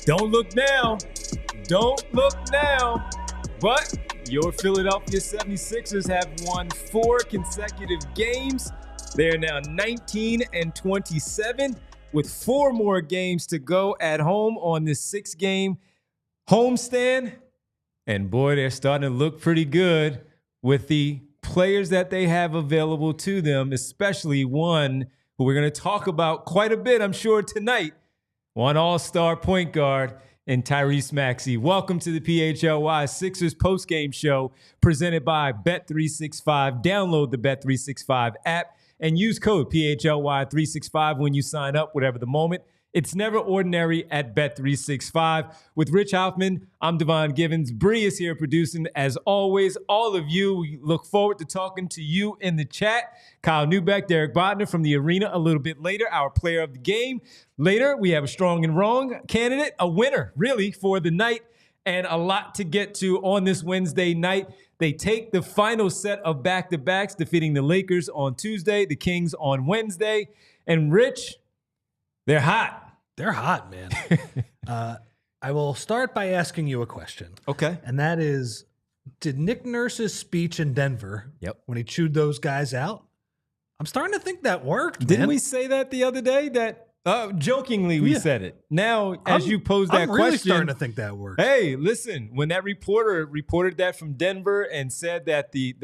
Don't look now. Don't look now. But your Philadelphia 76ers have won 4 consecutive games. They are now 19-27 with 4 more games to go at home on this 6-game homestand. And boy, they're starting to look pretty good with the players that they have available to them, especially one who we're going to talk about quite a bit, I'm sure, tonight. One all-star point guard in Tyrese Maxey. Welcome to the PHLY Sixers Postgame Show presented by Bet365. Download the Bet365 app and use code PHLY365 when you sign up, whatever the moment. It's never ordinary at Bet365. With Rich Hoffman, I'm Devon Givens. Bree is here producing. As always, all of you, we look forward to talking to you in the chat. Kyle Neubeck, Derek Bodner from the arena a little bit later, our player of the game. Later, we have a strong and wrong candidate, a winner, really, for the night, and a lot to get to on this Wednesday night. They take the final set of back-to-backs, defeating the Lakers on Tuesday, the Kings on Wednesday. And Rich, they're hot. They're hot, man. I will start by asking you a question. Okay. And that is, did Nick Nurse's speech in Denver, when he chewed those guys out, I'm starting to think that worked, Didn't man. we say that the other day? That jokingly we said it. Now, as you posed that I'm really question, starting to think that worked. Hey, listen, when that reporter reported that from Denver and said that the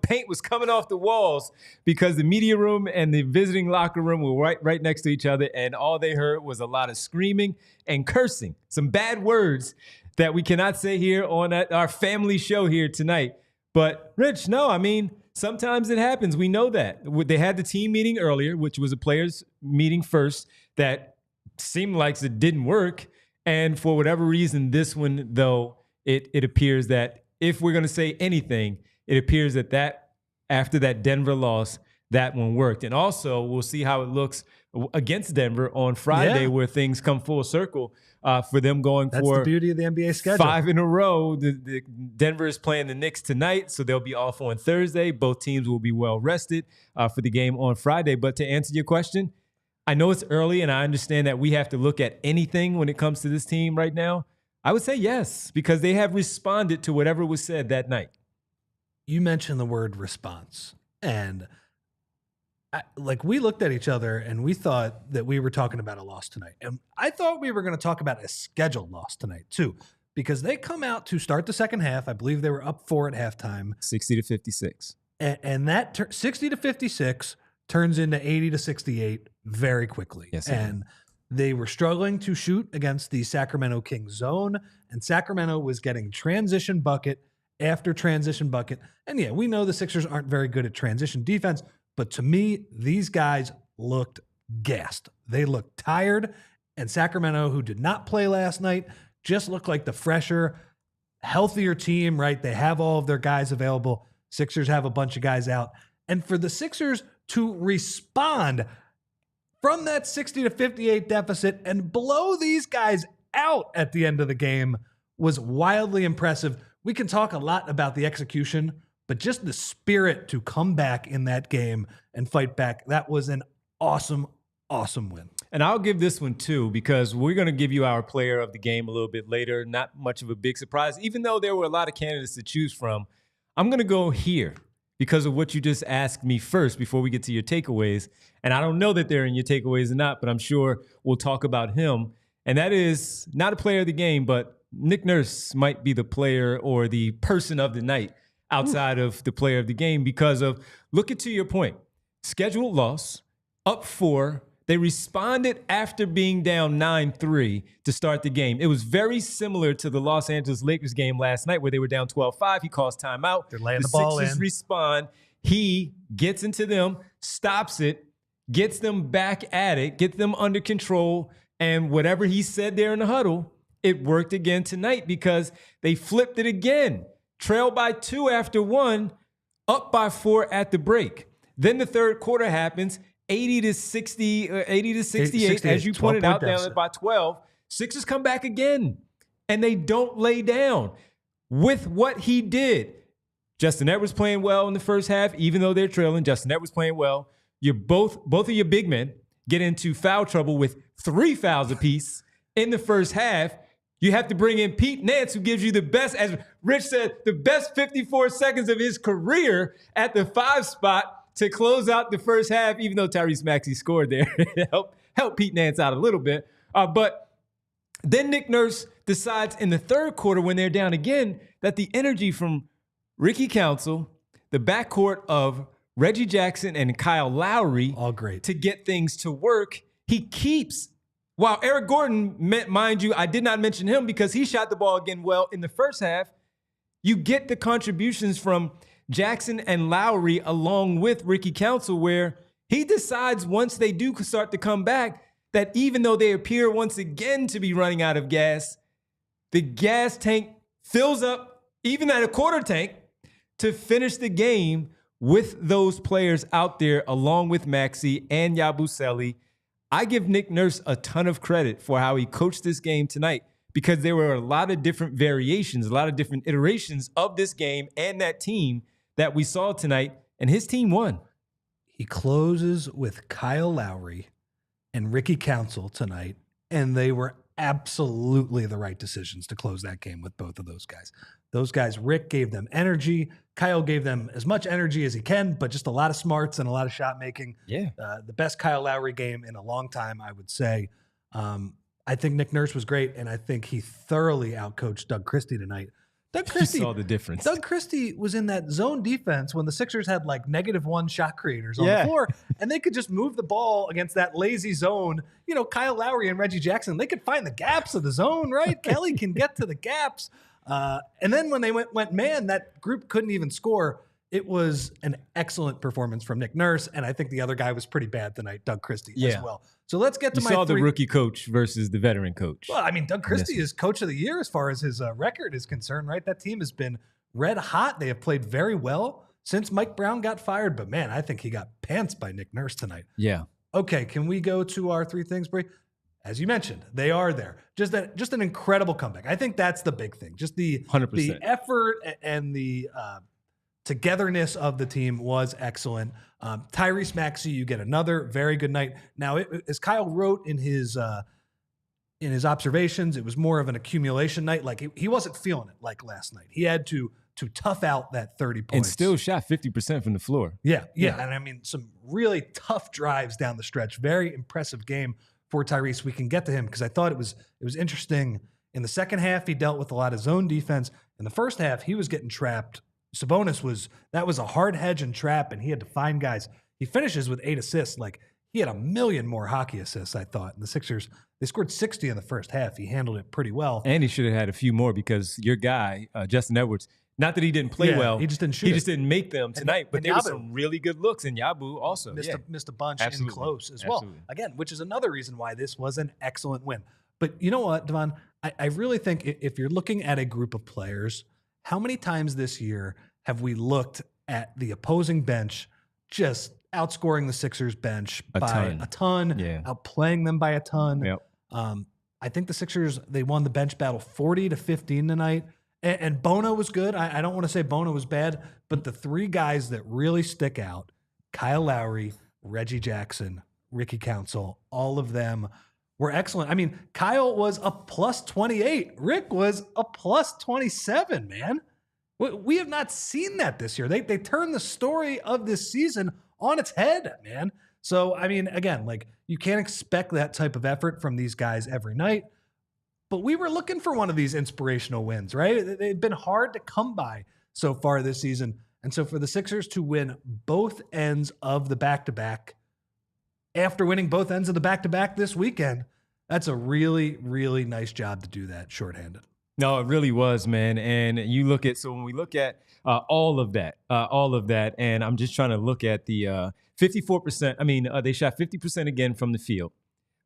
paint was coming off the walls because the media room and the visiting locker room were right next to each other, and all they heard was a lot of screaming and cursing, some bad words that we cannot say here on our family show here tonight. But Rich, no, I mean, sometimes it happens. We know that. They had the team meeting earlier, which was a players meeting first, that seemed like it didn't work. And for whatever reason, this one, though, it appears that if we're going to say anything, it appears that after that Denver loss, that one worked. And also, we'll see how it looks against Denver on Friday, where things come full circle for them going That's for the beauty of the NBA schedule. 5 in a row. The Denver is playing the Knicks tonight, so they'll be off on Thursday. Both teams will be well rested for the game on Friday. But to answer your question, I know it's early, and I understand that we have to look at anything when it comes to this team right now. I would say yes, because they have responded to whatever was said that night. You mentioned the word response, and we looked at each other and we thought that we were talking about a loss tonight. And I thought we were going to talk about a scheduled loss tonight too, because they come out to start the second half. I believe they were up 4 at halftime. 60-56. And that 60-56 turns into 80-68 very quickly. Yes, and they were struggling to shoot against the Sacramento Kings zone, and Sacramento was getting transition bucket after transition bucket. And yeah, we know the Sixers aren't very good at transition defense, but to me, these guys looked gassed. They looked tired, and Sacramento, who did not play last night, just looked like the fresher, healthier team, right? They have all of their guys available. Sixers have a bunch of guys out. And for the Sixers to respond from that 60-58 deficit and blow these guys out at the end of the game was wildly impressive. We can talk a lot about the execution, but just the spirit to come back in that game and fight back, that was an awesome, awesome win. And I'll give this one too, because we're going to give you our player of the game a little bit later. Not much of a big surprise, even though there were a lot of candidates to choose from. I'm going to go here because of what you just asked me first before we get to your takeaways. And I don't know that they're in your takeaways or not, but I'm sure we'll talk about him. And that is not a player of the game, but Nick Nurse might be the player or the person of the night outside of the player of the game because of, look at to your point, scheduled loss, up 4. They responded after being down 9-3 to start the game. It was very similar to the Los Angeles Lakers game last night where they were down 12-5. He calls timeout. They're laying the ball Sixers in. respond. He gets into them, stops it, gets them back at it, gets them under control, and whatever he said there in the huddle, it worked again tonight because they flipped it again. Trail by 2 after 1, up by 4 at the break. Then the third quarter happens, 80-68, as you pointed out, down by 12. Sixers come back again, and they don't lay down with what he did. Justin Edwards playing well in the first half, even though they're trailing. Justin Edwards playing well. You're both of your big men get into foul trouble with 3 fouls apiece. in the first half, you have to bring in Pete Nance, who gives you the best, as Rich said, the best 54 seconds of his career at the 5 spot to close out the first half, even though Tyrese Maxey scored there. help Pete Nance out a little bit. But then Nick Nurse decides in the third quarter, when they're down again, that the energy from Ricky Council, the backcourt of Reggie Jackson and Kyle Lowry, all great, to get things to work, he keeps. While Eric Gordon, mind you, I did not mention him because he shot the ball again well in the first half. You get the contributions from Jackson and Lowry along with Ricky Council, where he decides once they do start to come back that even though they appear once again to be running out of gas, the gas tank fills up even at a quarter tank to finish the game with those players out there along with Maxey and Yabusele. I give Nick Nurse a ton of credit for how he coached this game tonight, because there were a lot of different variations, a lot of different iterations of this game and that team that we saw tonight, and his team won. He closes with Kyle Lowry and Ricky Council tonight, and they were absolutely the right decisions to close that game with both of those guys. Those guys, Rick gave them energy. Kyle gave them as much energy as he can, but just a lot of smarts and a lot of shot making. Yeah. The best Kyle Lowry game in a long time, I would say. I think Nick Nurse was great, and I think he thoroughly outcoached Doug Christie tonight. Doug Christie, you saw the difference. Doug Christie was in that zone defense when the Sixers had like -1 shot creators on the floor, and they could just move the ball against that lazy zone. You know, Kyle Lowry and Reggie Jackson, they could find the gaps of the zone, right? Kelly can get to the gaps. And then when they went man, that group couldn't even score. It was an excellent performance from Nick Nurse, and I think the other guy was pretty bad tonight, Doug Christie, as well. So let's get to you my saw three. the rookie coach versus the veteran coach. Well, I mean, Doug Christie is coach of the year as far as his record is concerned, right? That team has been red hot. They have played very well since Mike Brown got fired. But, man, I think he got pantsed by Nick Nurse tonight. Yeah. Okay, can we go to our three things, Bree? As you mentioned, they are there. Just an incredible comeback. I think that's the big thing. Just the 100%. The effort and the togetherness of the team was excellent. Tyrese Maxey, you get another very good night. Now, as Kyle wrote in his observations, it was more of an accumulation night. Like he wasn't feeling it like last night. He had to tough out that 30 points. And still shot 50% from the floor. Yeah. And I mean, some really tough drives down the stretch. Very impressive game for Tyrese. We can get to him because I thought it was interesting. In the second half, he dealt with a lot of zone defense. In the first half, he was getting trapped. Sabonis that was a hard hedge and trap, and he had to find guys. He finishes with 8 assists. Like, he had a million more hockey assists, I thought. And the Sixers, they scored 60 in the first half. He handled it pretty well. And he should have had a few more because your guy, Justin Edwards, not that he didn't play well. He just didn't shoot. He just didn't make them tonight. But there were Yabu some really good looks. And Yabu also. Missed a bunch in close as well. Again, which is another reason why this was an excellent win. But you know what, Devon? I really think if you're looking at a group of players, how many times this year have we looked at the opposing bench just outscoring the Sixers bench by a ton, outplaying them by a ton? Yep. I think the Sixers, they won the bench battle 40-15 tonight. And Bono was good. I don't want to say Bono was bad, but the three guys that really stick out, Kyle Lowry, Reggie Jackson, Ricky Council, all of them were excellent. I mean, Kyle was a +28. Rick was a +27, man. We have not seen that this year. They turned the story of this season on its head, man. So, I mean, again, like, you can't expect that type of effort from these guys every night. But we were looking for one of these inspirational wins, right? They've been hard to come by so far this season. And so for the Sixers to win both ends of the back-to-back, after winning both ends of the back-to-back this weekend, that's a really, really nice job to do that shorthanded. No, it really was, man. And you look at, so when we look at all of that, and I'm just trying to look at the 54%. I mean, they shot 50% again from the field,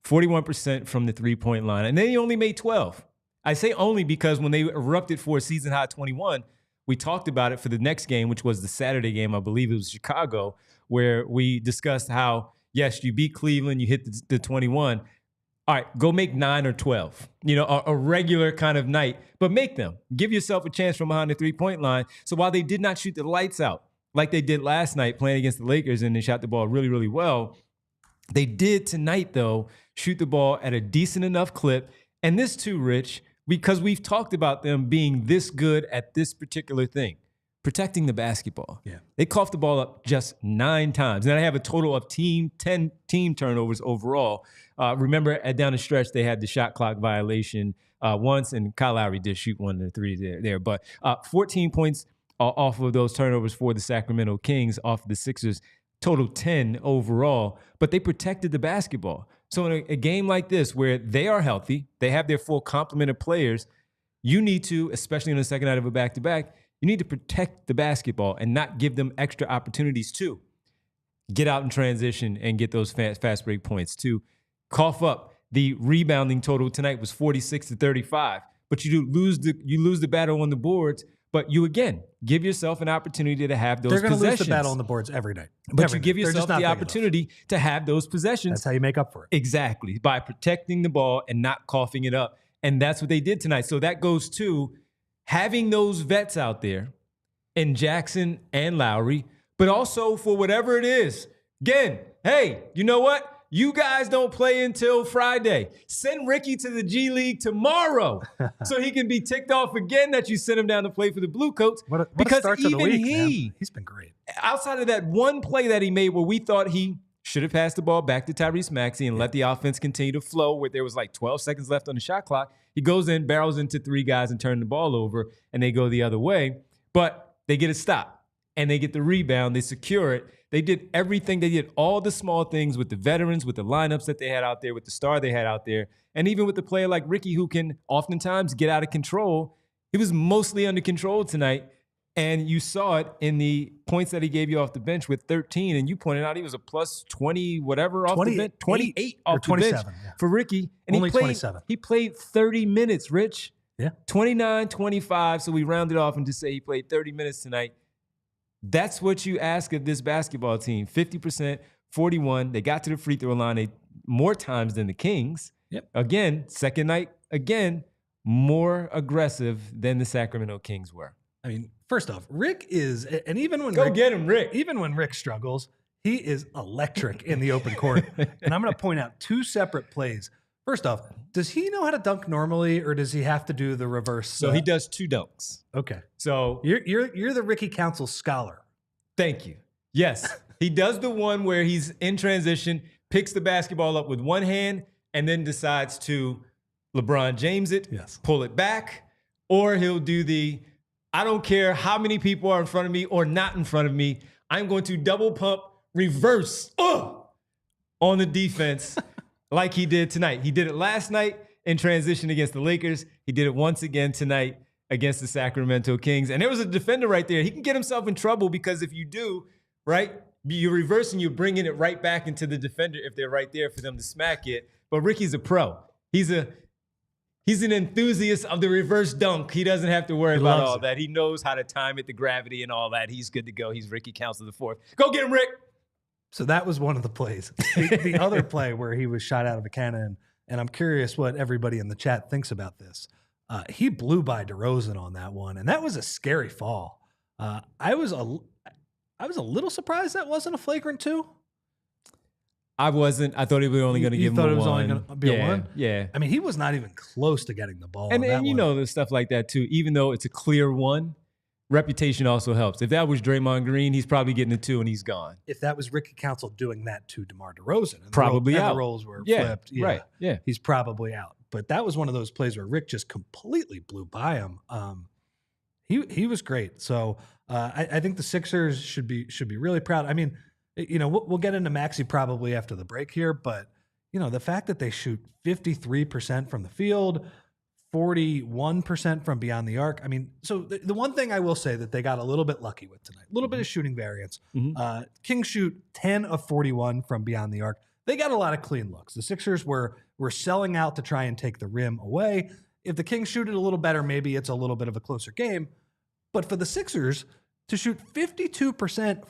41% from the three-point line, and they only made 12. I say only because when they erupted for a season high 21, we talked about it for the next game, which was the Saturday game. I believe it was Chicago, where we discussed how, yes, you beat Cleveland, you hit the 21. All right, go make 9 or 12, a regular kind of night, but make them. Give yourself a chance from behind the three-point line. So while they did not shoot the lights out like they did last night playing against the Lakers and they shot the ball really, really well, they did tonight, though, shoot the ball at a decent enough clip And this too, Rich, because we've talked about them being this good at this particular thing, protecting the basketball. Yeah. They coughed the ball up just 9 times. And I have a total of 10 team turnovers overall. Remember, down the stretch, they had the shot clock violation once, and Kyle Lowry did shoot 1 of the 3 there. But 14 points off of those turnovers for the Sacramento Kings, off of the Sixers, total 10 overall. But they protected the basketball. So in a game like this, where they are healthy, they have their full complement of players, you need to, especially in the second night of a back-to-back, you need to protect the basketball and not give them extra opportunities to get out in transition and get those fast break points. To cough up, the rebounding total tonight was 46-35, but you lose the battle on the boards. But you, again, give yourself an opportunity to have those possessions. They're going to lose the battle on the boards every night. But you give yourself the opportunity to have those possessions. That's how you make up for it. Exactly, by protecting the ball and not coughing it up. And that's what they did tonight. So that goes to having those vets out there in Jackson and Lowry, but also for whatever it is. Again, hey, you know what? You guys don't play until Friday. Send Ricky to the G League tomorrow so he can be ticked off again that you sent him down to play for the Blue Coats. What because a start even to the week, man. He's been great. Outside of that one play that he made where we thought he should have passed the ball back to Tyrese Maxey and let the offense continue to flow, where there was like 12 seconds left on the shot clock, he goes in, barrels into 3 guys and turns the ball over, and they go the other way. But they get a stop, and they get the rebound. They secure it. They did everything. They did all the small things with the veterans, with the lineups that they had out there, with the star they had out there, and even with a player like Ricky, who can oftentimes get out of control. He was mostly under control tonight, and you saw it in the points that he gave you off the bench with 13, and you pointed out he was a plus 20 whatever off the bench, 28 off the bench for Ricky. And only 27. He played 30 minutes, Rich. Yeah. 29, 25, so we rounded off and just say he played 30 minutes tonight. That's what you ask of this basketball team. 50%, 41. They got to the free throw line more times than the Kings. Yep. Again, second night, again, more aggressive than the Sacramento Kings were. I mean, first off, Rick is, and even when get him, Rick. Even when Rick struggles, he is electric in the open court. And I'm going to point out 2 separate plays. First off, does he know how to dunk normally, or does he have to do the reverse? So he does 2 dunks. Okay. So you're the Ricky Council scholar. Thank you. Yes, he does the one where he's in transition, picks the basketball up with one hand, and then decides to LeBron James it, pull it back, or he'll do the, I don't care how many people are in front of me or not in front of me, I'm going to double pump reverse on the defense like he did tonight. He did it last night in transition against the Lakers. He did it once again tonight against the Sacramento Kings. And there was a defender right there. He can get himself in trouble because if you do, right, you're reversing, you're bringing it right back into the defender if they're right there for them to smack it. But Ricky's a pro. He's an enthusiast of the reverse dunk. He doesn't have to worry about all that. He knows how to time it, the gravity and all that. He's good to go. He's Ricky Council IV. Go get him, Rick. So that was one of the plays. The other play where he was shot out of a cannon, and I'm curious what everybody in the chat thinks about this. He blew by DeRozan on that one, and that was a scary fall. I was a little surprised that wasn't a flagrant 2. I wasn't. I thought he was only going to give him a 1. You thought it was only going to be a 1? Yeah. I mean, he was not even close to getting the ball. And you know, there's stuff like that too. Even though it's a clear 1, reputation also helps. If that was Draymond Green, he's probably getting a 2 and he's gone. If that was Ricky Council doing that to DeMar DeRozan, and probably out. The roles were flipped. Yeah, right. Yeah, he's probably out. But that was one of those plays where Rick just completely blew by him. He was great. So I think the Sixers should be really proud. I mean, you know, we'll get into Maxey probably after the break here, but you know, the fact that they shoot 53% from the field, 41% from beyond the arc. I mean, so the one thing I will say that they got a little bit lucky with tonight, a little bit of shooting variance. Kings shoot 10 of 41 from beyond the arc. They got a lot of clean looks. The Sixers were selling out to try and take the rim away. If the Kings shoot it a little better, maybe it's a little bit of a closer game. But for the Sixers to shoot 52%,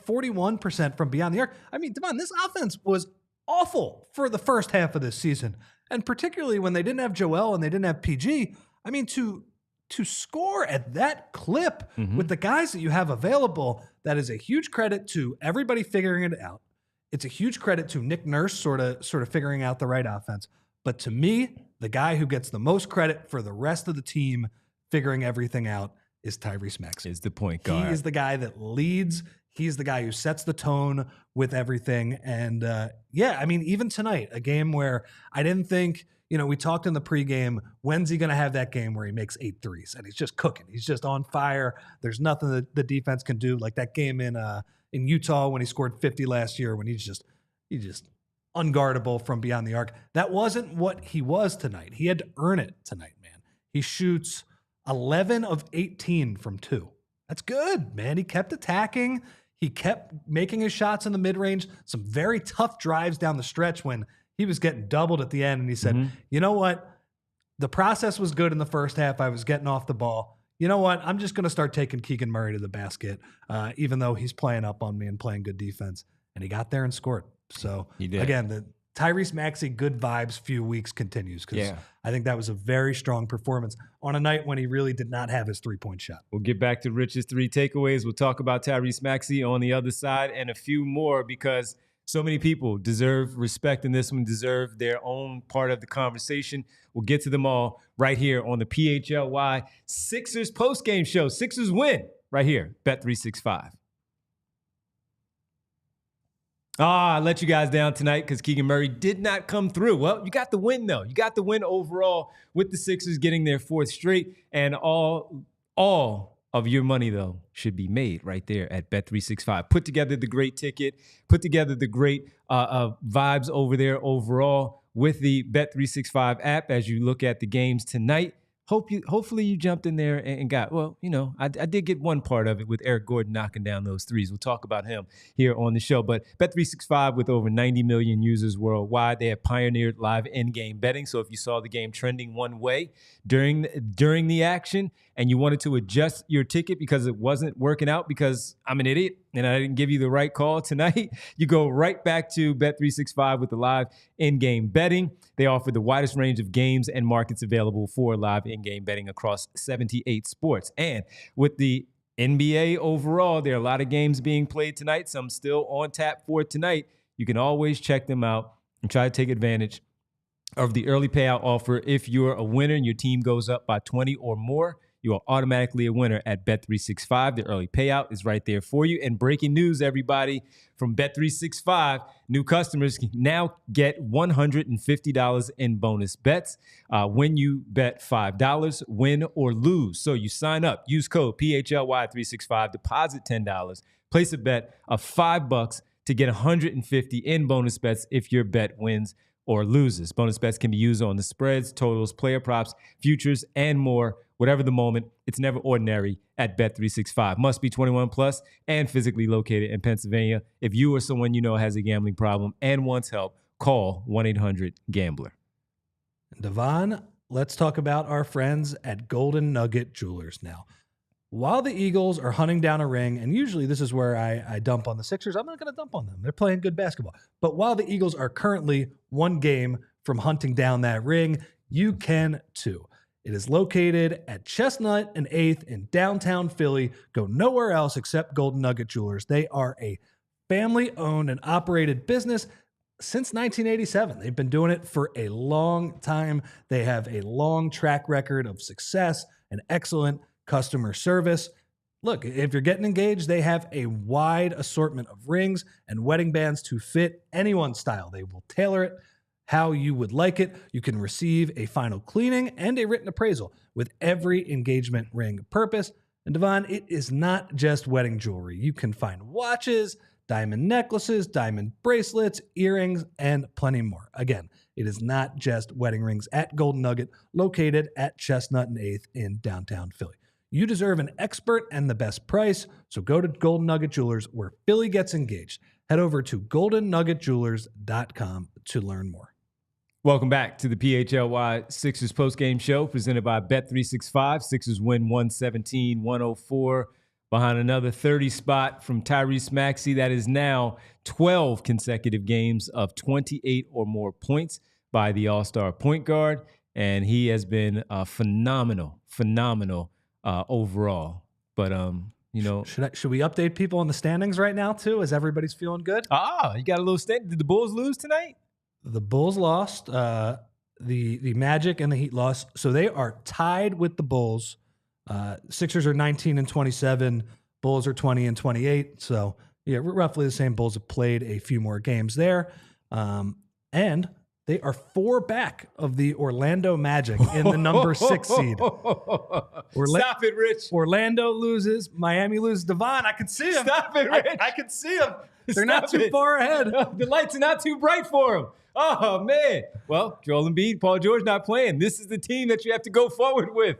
41% from beyond the arc, I mean, Devon, this offense was awful for the first half of this season. And particularly when they didn't have Joel and they didn't have PG. I mean, to score at that clip with the guys that you have available, that is a huge credit to everybody figuring it out. It's a huge credit to Nick Nurse sort of figuring out the right offense. But to me, the guy who gets the most credit for the rest of the team figuring everything out is Tyrese Maxey. Is the point guard. He is the guy that leads. He's the guy who sets the tone with everything. And yeah, I mean, even tonight, a game where I didn't think, we talked in the pregame, when's he going to have that game where he makes 8 threes and he's just cooking. He's just on fire. There's nothing that the defense can do. Like that game in Utah when he scored 50 last year, when he's just unguardable from beyond the arc. That wasn't what he was tonight. He had to earn it tonight, man. He shoots 11 of 18 from 2. That's good, man. He kept attacking. He kept making his shots in the mid-range, some very tough drives down the stretch when he was getting doubled at the end. And he said, you know what? The process was good in the first half. I was getting off the ball. You know what? I'm just going to start taking Keegan Murray to the basket, even though he's playing up on me and playing good defense. And he got there and scored. So, again, the Tyrese Maxey good vibes few weeks continues because I think that was a very strong performance on a night when he really did not have his three-point shot. We'll get back to Rich's 3 takeaways. We'll talk about Tyrese Maxey on the other side and a few more because so many people deserve respect in this one, deserve their own part of the conversation. We'll get to them all right here on the PHLY Sixers postgame show. Sixers win right here, Bet365. I let you guys down tonight because Keegan Murray did not come through. Well, you got the win, though. You got the win overall with the Sixers getting their 4th straight. And all of your money, though, should be made right there at Bet365. Put together the great ticket. Put together the great vibes over there overall with the Bet365 app as you look at the games tonight. Hopefully you jumped in there and got, I did get one part of it with Eric Gordon knocking down those threes. We'll talk about him here on the show. But Bet365 with over 90 million users worldwide, they have pioneered live in-game betting. So if you saw the game trending one way during the action and you wanted to adjust your ticket because it wasn't working out because I'm an idiot and I didn't give you the right call tonight, you go right back to Bet365 with the live in-game betting. They offer the widest range of games and markets available for live in-game betting across 78 sports. And with the NBA overall, there are a lot of games being played tonight, some still on tap for tonight. You can always check them out and try to take advantage of the early payout offer. If you're a winner and your team goes up by 20 or more, you are automatically a winner at Bet365. The early payout is right there for you. And breaking news, everybody, from Bet365, new customers can now get $150 in bonus bets when you bet $5, win or lose. So you sign up, use code PHLY365, deposit $10, place a bet of $5 to get $150 in bonus bets if your bet wins or loses. Bonus bets can be used on the spreads, totals, player props, futures, and more. Whatever the moment, it's never ordinary at Bet365. Must be 21 plus and physically located in Pennsylvania. If you or someone you know has a gambling problem and wants help, call 1-800-GAMBLER. Devon, let's talk about our friends at Golden Nugget Jewelers now. While the Eagles are hunting down a ring, and usually this is where I dump on the Sixers, I'm not going to dump on them. They're playing good basketball. But while the Eagles are currently one game from hunting down that ring, you can too. It is located at Chestnut and 8th in downtown Philly. Go nowhere else except Golden Nugget Jewelers. They are a family-owned and operated business since 1987. They've been doing it for a long time. They have a long track record of success and excellent customer service. Look, if you're getting engaged, they have a wide assortment of rings and wedding bands to fit anyone's style. They will tailor it how you would like it. You can receive a final cleaning and a written appraisal with every engagement ring purpose. And Devon, it is not just wedding jewelry. You can find watches, diamond necklaces, diamond bracelets, earrings, and plenty more. Again, it is not just wedding rings at Golden Nugget, located at Chestnut and 8th in downtown Philly. You deserve an expert and the best price, so go to Golden Nugget Jewelers where Philly gets engaged. Head over to goldennuggetjewelers.com to learn more. Welcome back to the PHLY Sixers postgame show presented by Bet365. Sixers win 117-104 behind another 30 spot from Tyrese Maxey. That is now 12 consecutive games of 28 or more points by the All-Star point guard. And he has been phenomenal overall. But, Should we update people on the standings right now, too, as everybody's feeling good? You got a little stand. Did the Bulls lose tonight? The Bulls lost. the Magic and the Heat lost, so they are tied with the Bulls. Sixers are 19-27, Bulls are 20-28. So yeah, roughly the same. Bulls have played a few more games there, and they are 4 back of the Orlando Magic in the number 6 seed. Stop it, Rich. Orlando loses, Miami loses. Devon, I can see him. Stop it, Rich. I can see him. They're Stop not too it. far ahead. The lights are not too bright for him. Oh, man. Well, Joel Embiid, Paul George not playing. This is the team that you have to go forward with.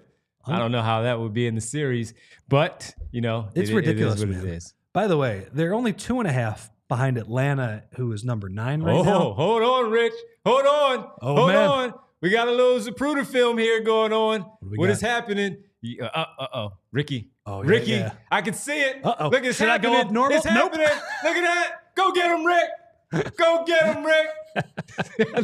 I don't know how that would be in the series, but, it's ridiculous, it is what man. it is. By the way, they're only 2.5 behind Atlanta, who is number 9 right now. Hold on, Rich. Hold on. Hold man. on. We got a little Zapruder film here going on. What is happening? Ricky. Oh, Ricky. yeah. I can see it. Uh-oh. Look, it's Should happening. I go up normal? It's happening. Look at that. Go get him, Rick. Go get him, Rick.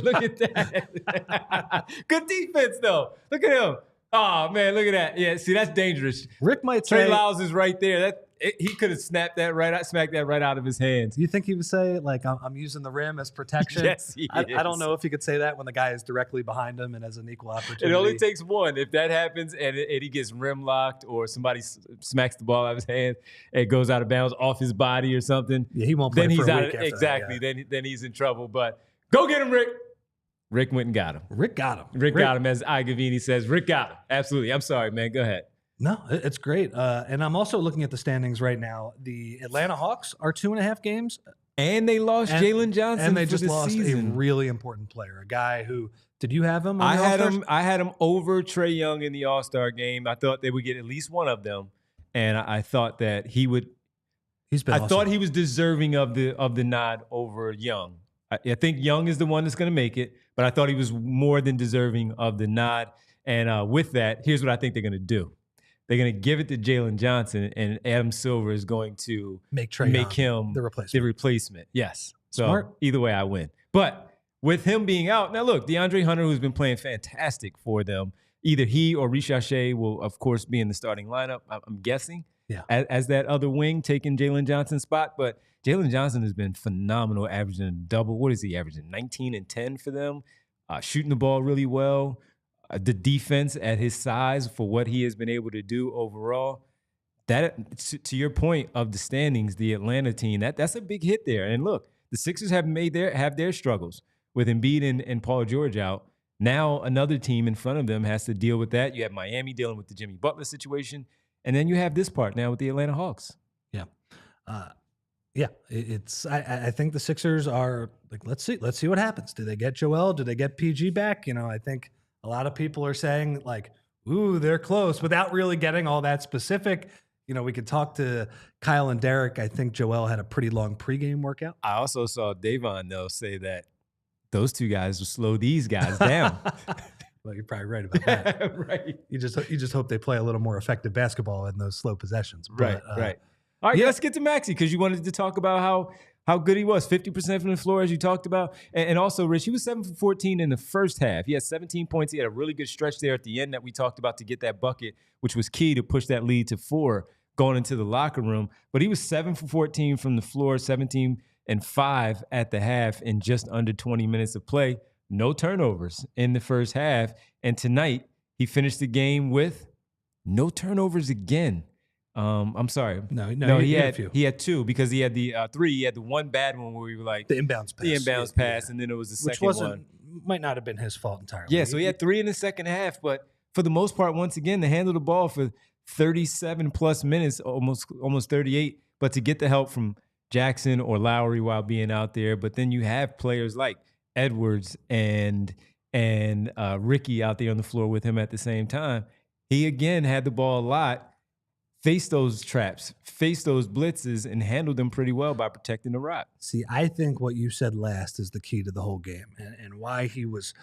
Look at that. Good defense, though. Look at him. Oh, man, look at that. Yeah, see, that's dangerous. Rick might Trey say, Lyles is right there. He could have smacked that right out of his hands. do you think he would say, like, I'm using the rim as protection? Yes, he I is. don't know if he could say that when the guy is directly behind him and has an equal opportunity. It only takes one. If that happens and he gets rim locked or somebody smacks the ball out of his hand and it goes out of bounds off his body or something, Yeah, he won't play then for he's a out. week after Exactly. that, yeah. Then he's in trouble. But go get him, Rick. Rick went and got him. Rick got him. Rick got him, as Igavini says. Rick got him. Absolutely. I'm sorry, man. Go ahead. No, it's great. And I'm also looking at the standings right now. The Atlanta Hawks are 2.5 games. And they lost Jalen Johnson and they for just the lost season. a really important player, a guy who – did you have him on I the had All-Stars? I had him over Trae Young in the All-Star game. I thought they would get at least one of them, and I thought that he would. He's been awesome. Thought he was deserving of the nod over Young. I think Young is the one that's going to make it, but I thought he was more than deserving of the nod. And with that, here's what I think they're going to do. They're going to give it to Jalen Johnson, and Adam Silver is going to make him the replacement. Yes. So Smart. Either way, I win. But with him being out, now look, DeAndre Hunter, who's been playing fantastic for them, either he or Ricochet will, of course, be in the starting lineup, I'm guessing, as that other wing taking Jalen Johnson's spot. But Jalen Johnson has been phenomenal, averaging a double. What is he averaging? 19 and 10 for them, shooting the ball really well. The defense at his size for what he has been able to do overall. That, to your point of the standings, the Atlanta team, that's a big hit there. And look, the Sixers have their struggles with Embiid and Paul George out. Now another team in front of them has to deal with that. You have Miami dealing with the Jimmy Butler situation, and then you have this part now with the Atlanta Hawks. Yeah. It's. I think the Sixers are like, let's see what happens. Do they get Joel? Do they get PG back? I think a lot of people are saying like, ooh, they're close, without really getting all that specific. We could talk to Kyle and Derek. I think Joel had a pretty long pregame workout. I also saw Davon, though, say that those two guys will slow these guys down. Well, you're probably right about that. Right. You just hope they play a little more effective basketball in those slow possessions. Right. All right, let's get to Maxey, because you wanted to talk about how good he was, 50% from the floor, as you talked about. And also, Rich, he was 7 for 14 in the first half. He had 17 points. He had a really good stretch there at the end that we talked about to get that bucket, which was key to push that lead to 4 going into the locker room. But he was 7 for 14 from the floor, 17 and 5 at the half in just under 20 minutes of play. No turnovers in the first half. And tonight, he finished the game with no turnovers again. I'm sorry. No, he had 2, because he had the 3. He had the one bad one where we were like the inbounds pass, and then it was the which second one. Might not have been his fault entirely. Yeah, so he had 3 in the second half, but for the most part, once again, to handle the ball for 37 plus minutes, almost 38, but to get the help from Jackson or Lowry while being out there. But then you have players like Edwards and Ricky out there on the floor with him at the same time. He again had the ball a lot, faced those traps, faced those blitzes, and handled them pretty well by protecting the rock. See, I think what you said last is the key to the whole game, and why he was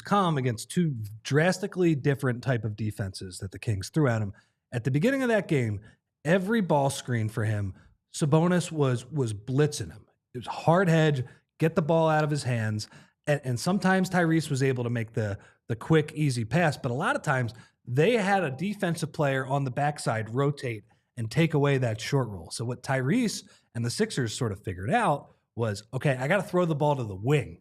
calm against 2 drastically different type of defenses that the Kings threw at him. At the beginning of that game, every ball screen for him, Sabonis was blitzing him. It was hard hedge, get the ball out of his hands, and sometimes Tyrese was able to make the quick, easy pass, but a lot of times they had a defensive player on the backside rotate and take away that short roll. So what Tyrese and the Sixers sort of figured out was, okay, I got to throw the ball to the wing.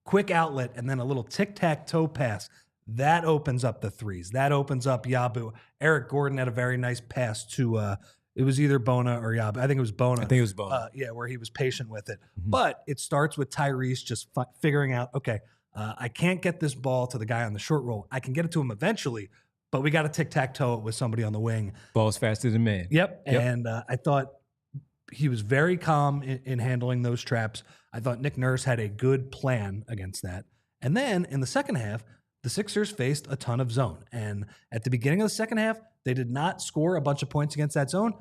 quick outlet and then a little tic-tac-toe pass. That opens up the threes. That opens up Yabu. Eric Gordon had a very nice pass to it was either Bona or Yabu. I think it was Bona. I think it was Bona. Yeah, where he was patient with it. But it starts with Tyrese just figuring out, okay, I can't get this ball to the guy on the short roll. I can get it to him eventually, but we got to tic-tac-toe it with somebody on the wing. Ball's faster than man. Yep. And I thought he was very calm in handling those traps. I thought Nick Nurse had a good plan against that. And then in the second half, the Sixers faced a ton of zone. And at the beginning of the second half, they did not score a bunch of points against that zone.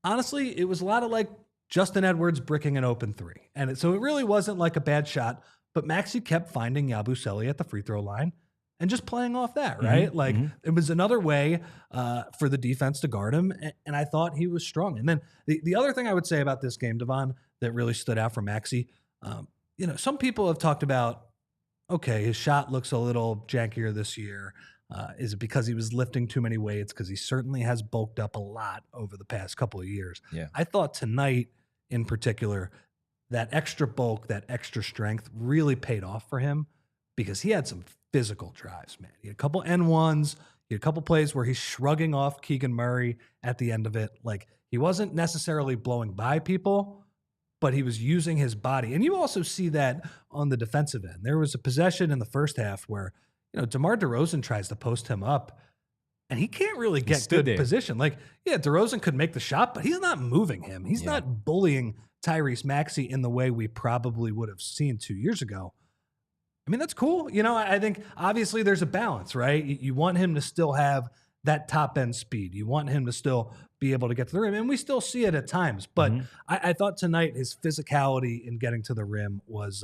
Honestly, it was a lot of like Justin Edwards bricking an open three. And so it really wasn't like a bad shot, but Maxey kept finding Yabusele at the free throw line and just playing off that, right? It was another way for the defense to guard him, and I thought he was strong. And then the other thing I would say about this game, Devon, that really stood out for Maxey, some people have talked about, okay, his shot looks a little jankier this year. Is it because he was lifting too many weights? Because he certainly has bulked up a lot over the past couple of years. Yeah. I thought tonight in particular, that extra bulk, that extra strength really paid off for him because he had some physical drives, man. He had a couple N1s. He had a couple plays where he's shrugging off Keegan Murray at the end of it. Like, he wasn't necessarily blowing by people, but he was using his body. And you also see that on the defensive end. There was a possession in the first half where, DeMar DeRozan tries to post him up, and he can't really get good position. Like, yeah, DeRozan could make the shot, but he's not moving him. He's not bullying Tyrese Maxey in the way we probably would have seen 2 years ago. I mean, that's cool. I think obviously there's a balance, right? You want him to still have that top end speed. You want him to still be able to get to the rim, and we still see it at times. But I thought tonight his physicality in getting to the rim was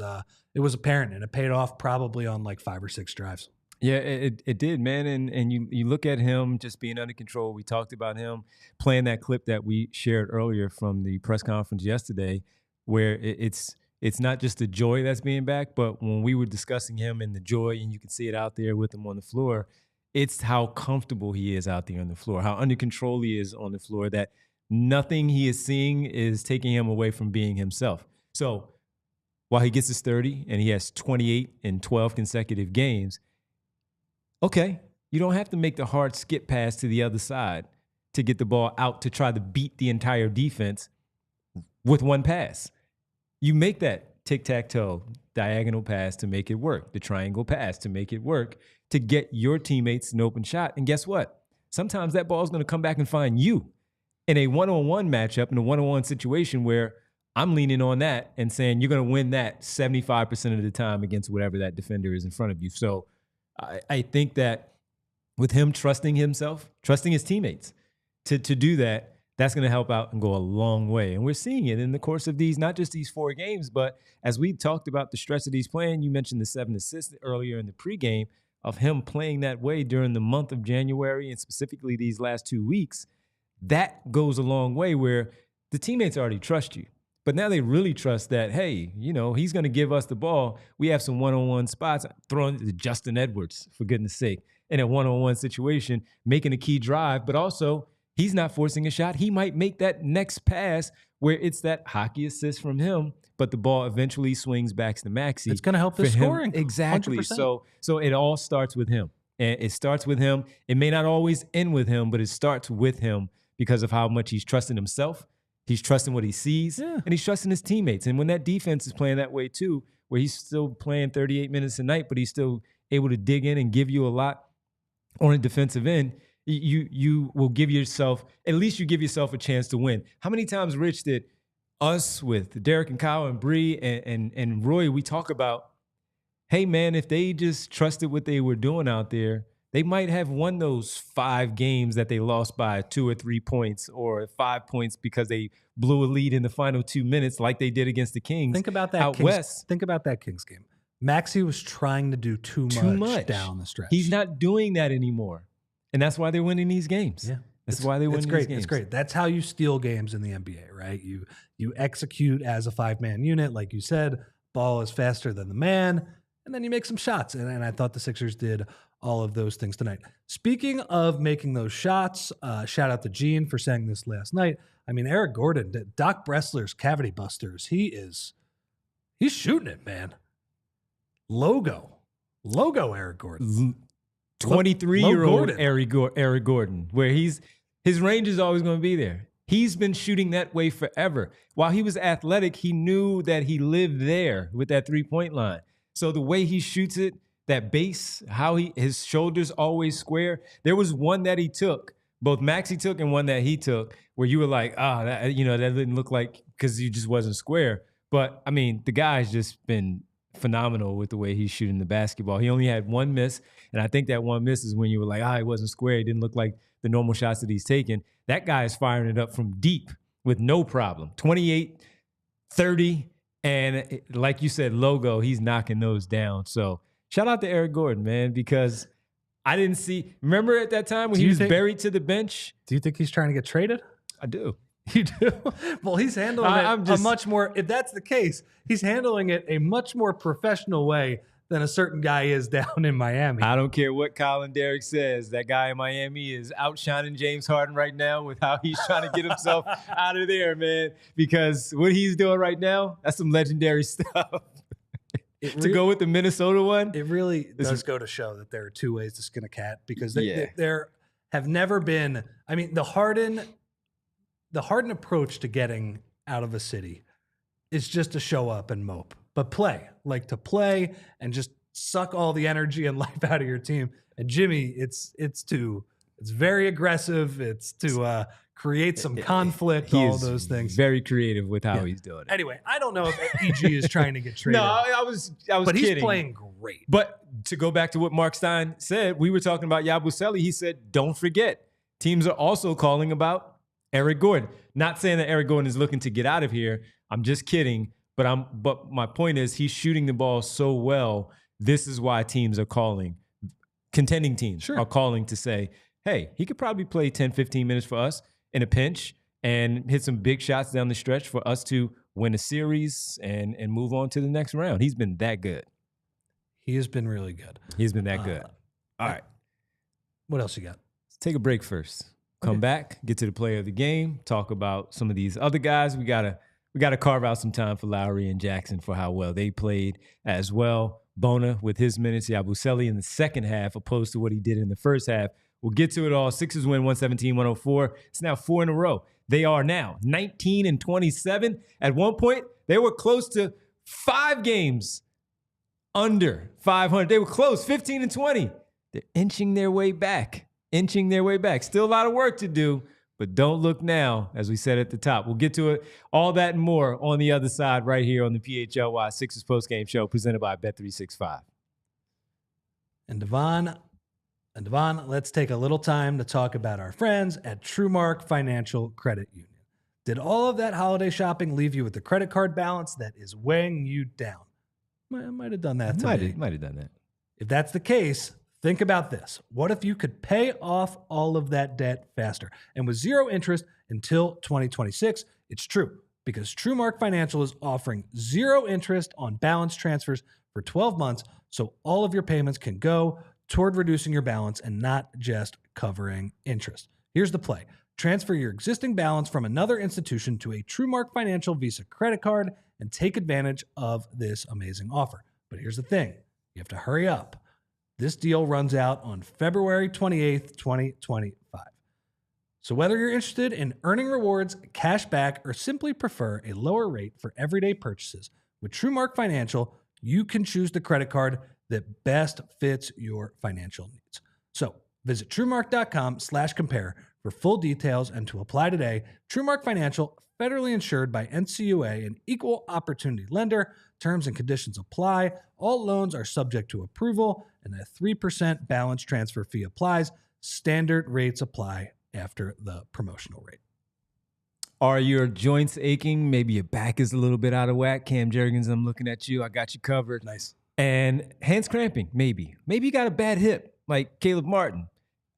it was apparent, and it paid off probably on like 5 or 6 drives. Yeah, it did, man. And you look at him just being under control. We talked about him playing that clip that we shared earlier from the press conference yesterday, where it's not just the joy that's being back, but when we were discussing him and the joy, and you can see it out there with him on the floor, it's how comfortable he is out there on the floor, how under control he is on the floor, that nothing he is seeing is taking him away from being himself. So while he gets his 30 and he has 28 in 12 consecutive games, okay, you don't have to make the hard skip pass to the other side to get the ball out to try to beat the entire defense with one pass. You make that tic-tac-toe diagonal pass to make it work, the triangle pass to make it work, to get your teammates an open shot. And guess what? Sometimes that ball is going to come back and find you in a one-on-one matchup, in a one-on-one situation where I'm leaning on that and saying you're going to win that 75% of the time against whatever that defender is in front of you. So I think that with him trusting himself, trusting his teammates to do that, that's going to help out and go a long way. And we're seeing it in the course of these, not just these 4 games, but as we talked about the stretch that he's playing, you mentioned the 7 assists earlier in the pregame of him playing that way during the month of January and specifically these last 2 weeks. That goes a long way where the teammates already trust you. But now they really trust that, hey, he's going to give us the ball. We have some one-on-one spots. Throwing to Justin Edwards, for goodness sake, in a one-on-one situation, making a key drive. But also, he's not forcing a shot. He might make that next pass where it's that hockey assist from him, but the ball eventually swings back to Maxey. It's going to help his scoring. Exactly. 100%. So it all starts with him. And it starts with him. It may not always end with him, but it starts with him because of how much he's trusting himself. He's trusting what he sees, and he's trusting his teammates. And when that defense is playing that way too, where he's still playing 38 minutes a night, but he's still able to dig in and give you a lot on a defensive end, you will give yourself, at least you give yourself a chance to win. How many times, Rich, did us with Derek and Kyle and Bree and Roy, we talk about, hey, man, if they just trusted what they were doing out there, they might have won those 5 games that they lost by 2 or 3 points or 5 points because they blew a lead in the final 2 minutes like they did against the Kings. Think about that out west. Think about that Kings game. Maxey was trying to do too much down the stretch. He's not doing that anymore. And that's why they're winning these games. Yeah. That's why they win these games. It's great. That's how you steal games in the NBA, right? You execute as a 5-man unit, like you said. Ball is faster than the man, and then you make some shots. And I thought the Sixers did all of those things tonight. Speaking of making those shots, shout out to Gene for saying this last night. I mean, Eric Gordon, Doc Bressler's Cavity Busters, he's shooting it, man. Logo Eric Gordon. 23-year-old Eric Gordon, where his range is always going to be there. He's been shooting that way forever. While he was athletic, he knew that he lived there with that three-point line. So the way he shoots it, that base, his shoulders always square. There was one that he took, both Maxey took and one that he took, where you were like, that didn't look like, because you just wasn't square. But I mean, the guy's just been phenomenal with the way he's shooting the basketball. He only had one miss, and I think that one miss is when you were like, it wasn't square. It didn't look like the normal shots that he's taking. That guy is firing it up from deep with no problem. 28, 30, and like you said, logo, he's knocking those down. So shout out to Eric Gordon, man, because I didn't see. Remember at that time when he was buried to the bench? Do you think he's trying to get traded? I do. You do? Well, he's handling it a much more, if that's the case, he's handling it a much more professional way than a certain guy is down in Miami. I don't care what Colin Derrick says. That guy in Miami is outshining James Harden right now with how he's trying to get himself out of there, man. Because what he's doing right now, that's some legendary stuff. To go with the Minnesota one? It really does go to show that there are two ways to skin a cat, because there have never been, I mean, the Harden approach to getting out of a city is just to show up and mope, but to play and just suck all the energy and life out of your team. And Jimmy, it's very aggressive. It's to create some conflict, all those things. Very creative with how he's doing it. Anyway, I don't know if EG is trying to get traded. No, I was but kidding. He's playing great. But to go back to what Mark Stein said, we were talking about Yabusele. He said, don't forget, teams are also calling about Eric Gordon. Not saying that Eric Gordon is looking to get out of here. I'm just kidding. But my point is, he's shooting the ball so well. This is why teams are calling. Contending teams are calling to say, hey, he could probably play 10, 15 minutes for us in a pinch and hit some big shots down the stretch for us to win a series and move on to the next round. He's been that good. He has been really good. He's been that good. All right. What else you got? Let's take a break first. Come back, get to the player of the game, talk about some of these other guys. We gotta carve out some time for Lowry and Jackson for how well they played as well. Bona with his minutes, Yabusele in the second half opposed to what he did in the first half. We'll get to it all. Sixers win 117-104. It's now 4 in a row. They are now 19-27. At one point, they were close to 5 games under 500. They were close, 15-20. They're inching their way back. Still a lot of work to do, but don't look now, as we said at the top. We'll get to it, all that and more on the other side right here on the PHLY Sixers Postgame Show presented by Bet365. And Devon, let's take a little time to talk about our friends at TrueMark Financial Credit Union. Did all of that holiday shopping leave you with a credit card balance that is weighing you down? I might have done that to me. Might have done that. If that's the case, think about this. What if you could pay off all of that debt faster and with zero interest until 2026? It's true, because TrueMark Financial is offering zero interest on balance transfers for 12 months, so all of your payments can go toward reducing your balance and not just covering interest. Here's the play. Transfer your existing balance from another institution to a TrueMark Financial Visa credit card and take advantage of this amazing offer. But here's the thing. You have to hurry up. This deal runs out on February 28th, 2025. So whether you're interested in earning rewards, cash back, or simply prefer a lower rate for everyday purchases, with TrueMark Financial, you can choose the credit card that best fits your financial needs. So visit TrueMark.com/compare for full details and to apply today. TrueMark Financial, federally insured by NCUA, an equal opportunity lender. Terms and conditions apply. All loans are subject to approval, and a 3% balance transfer fee applies. Standard rates apply after the promotional rate. Are your joints aching? Maybe your back is a little bit out of whack. Cam Jurgens, I'm looking at you. I got you covered. Nice. And hands cramping, maybe. Maybe you got a bad hip, like Caleb Martin.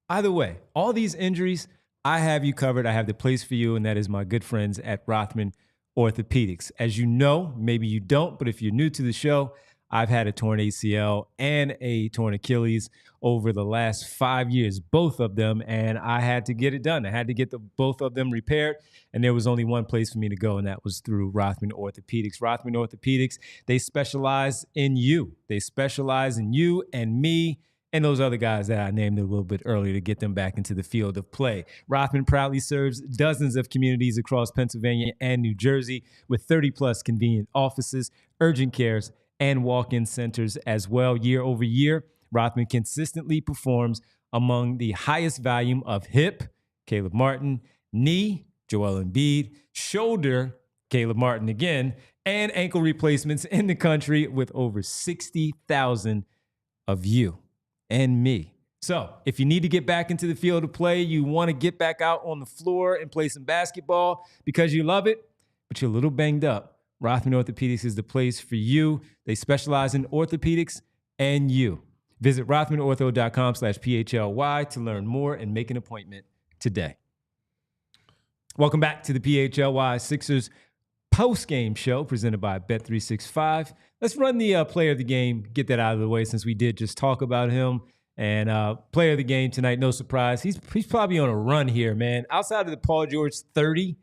Either way, all these injuries, I have you covered. I have the place for you, and that is my good friends at Rothman Orthopedics. As you know, maybe you don't, but if you're new to the show, I've had a torn ACL and a torn Achilles over the last 5 years, both of them, and I had to get it done. I had to get both of them repaired, and there was only one place for me to go, and that was through Rothman Orthopedics. Rothman Orthopedics, they specialize in you. They specialize in you and me and those other guys that I named a little bit earlier to get them back into the field of play. Rothman proudly serves dozens of communities across Pennsylvania and New Jersey with 30-plus convenient offices, urgent cares, and walk-in centers as well. Year over year, Rothman consistently performs among the highest volume of hip, Caleb Martin, knee, Joel Embiid, shoulder, Caleb Martin again, and ankle replacements in the country with over 60,000 of you and me. So if you need to get back into the field of play, you want to get back out on the floor and play some basketball because you love it, but you're a little banged up, Rothman Orthopedics is the place for you. They specialize in orthopedics and you. Visit rothmanortho.com/PHLY to learn more and make an appointment today. Welcome back to the PHLY Sixers Postgame show presented by Bet365. Let's run the player of the game, get that out of the way since we did just talk about him. And player of the game tonight, no surprise. He's probably on a run here, man. Outside of the Paul George 30,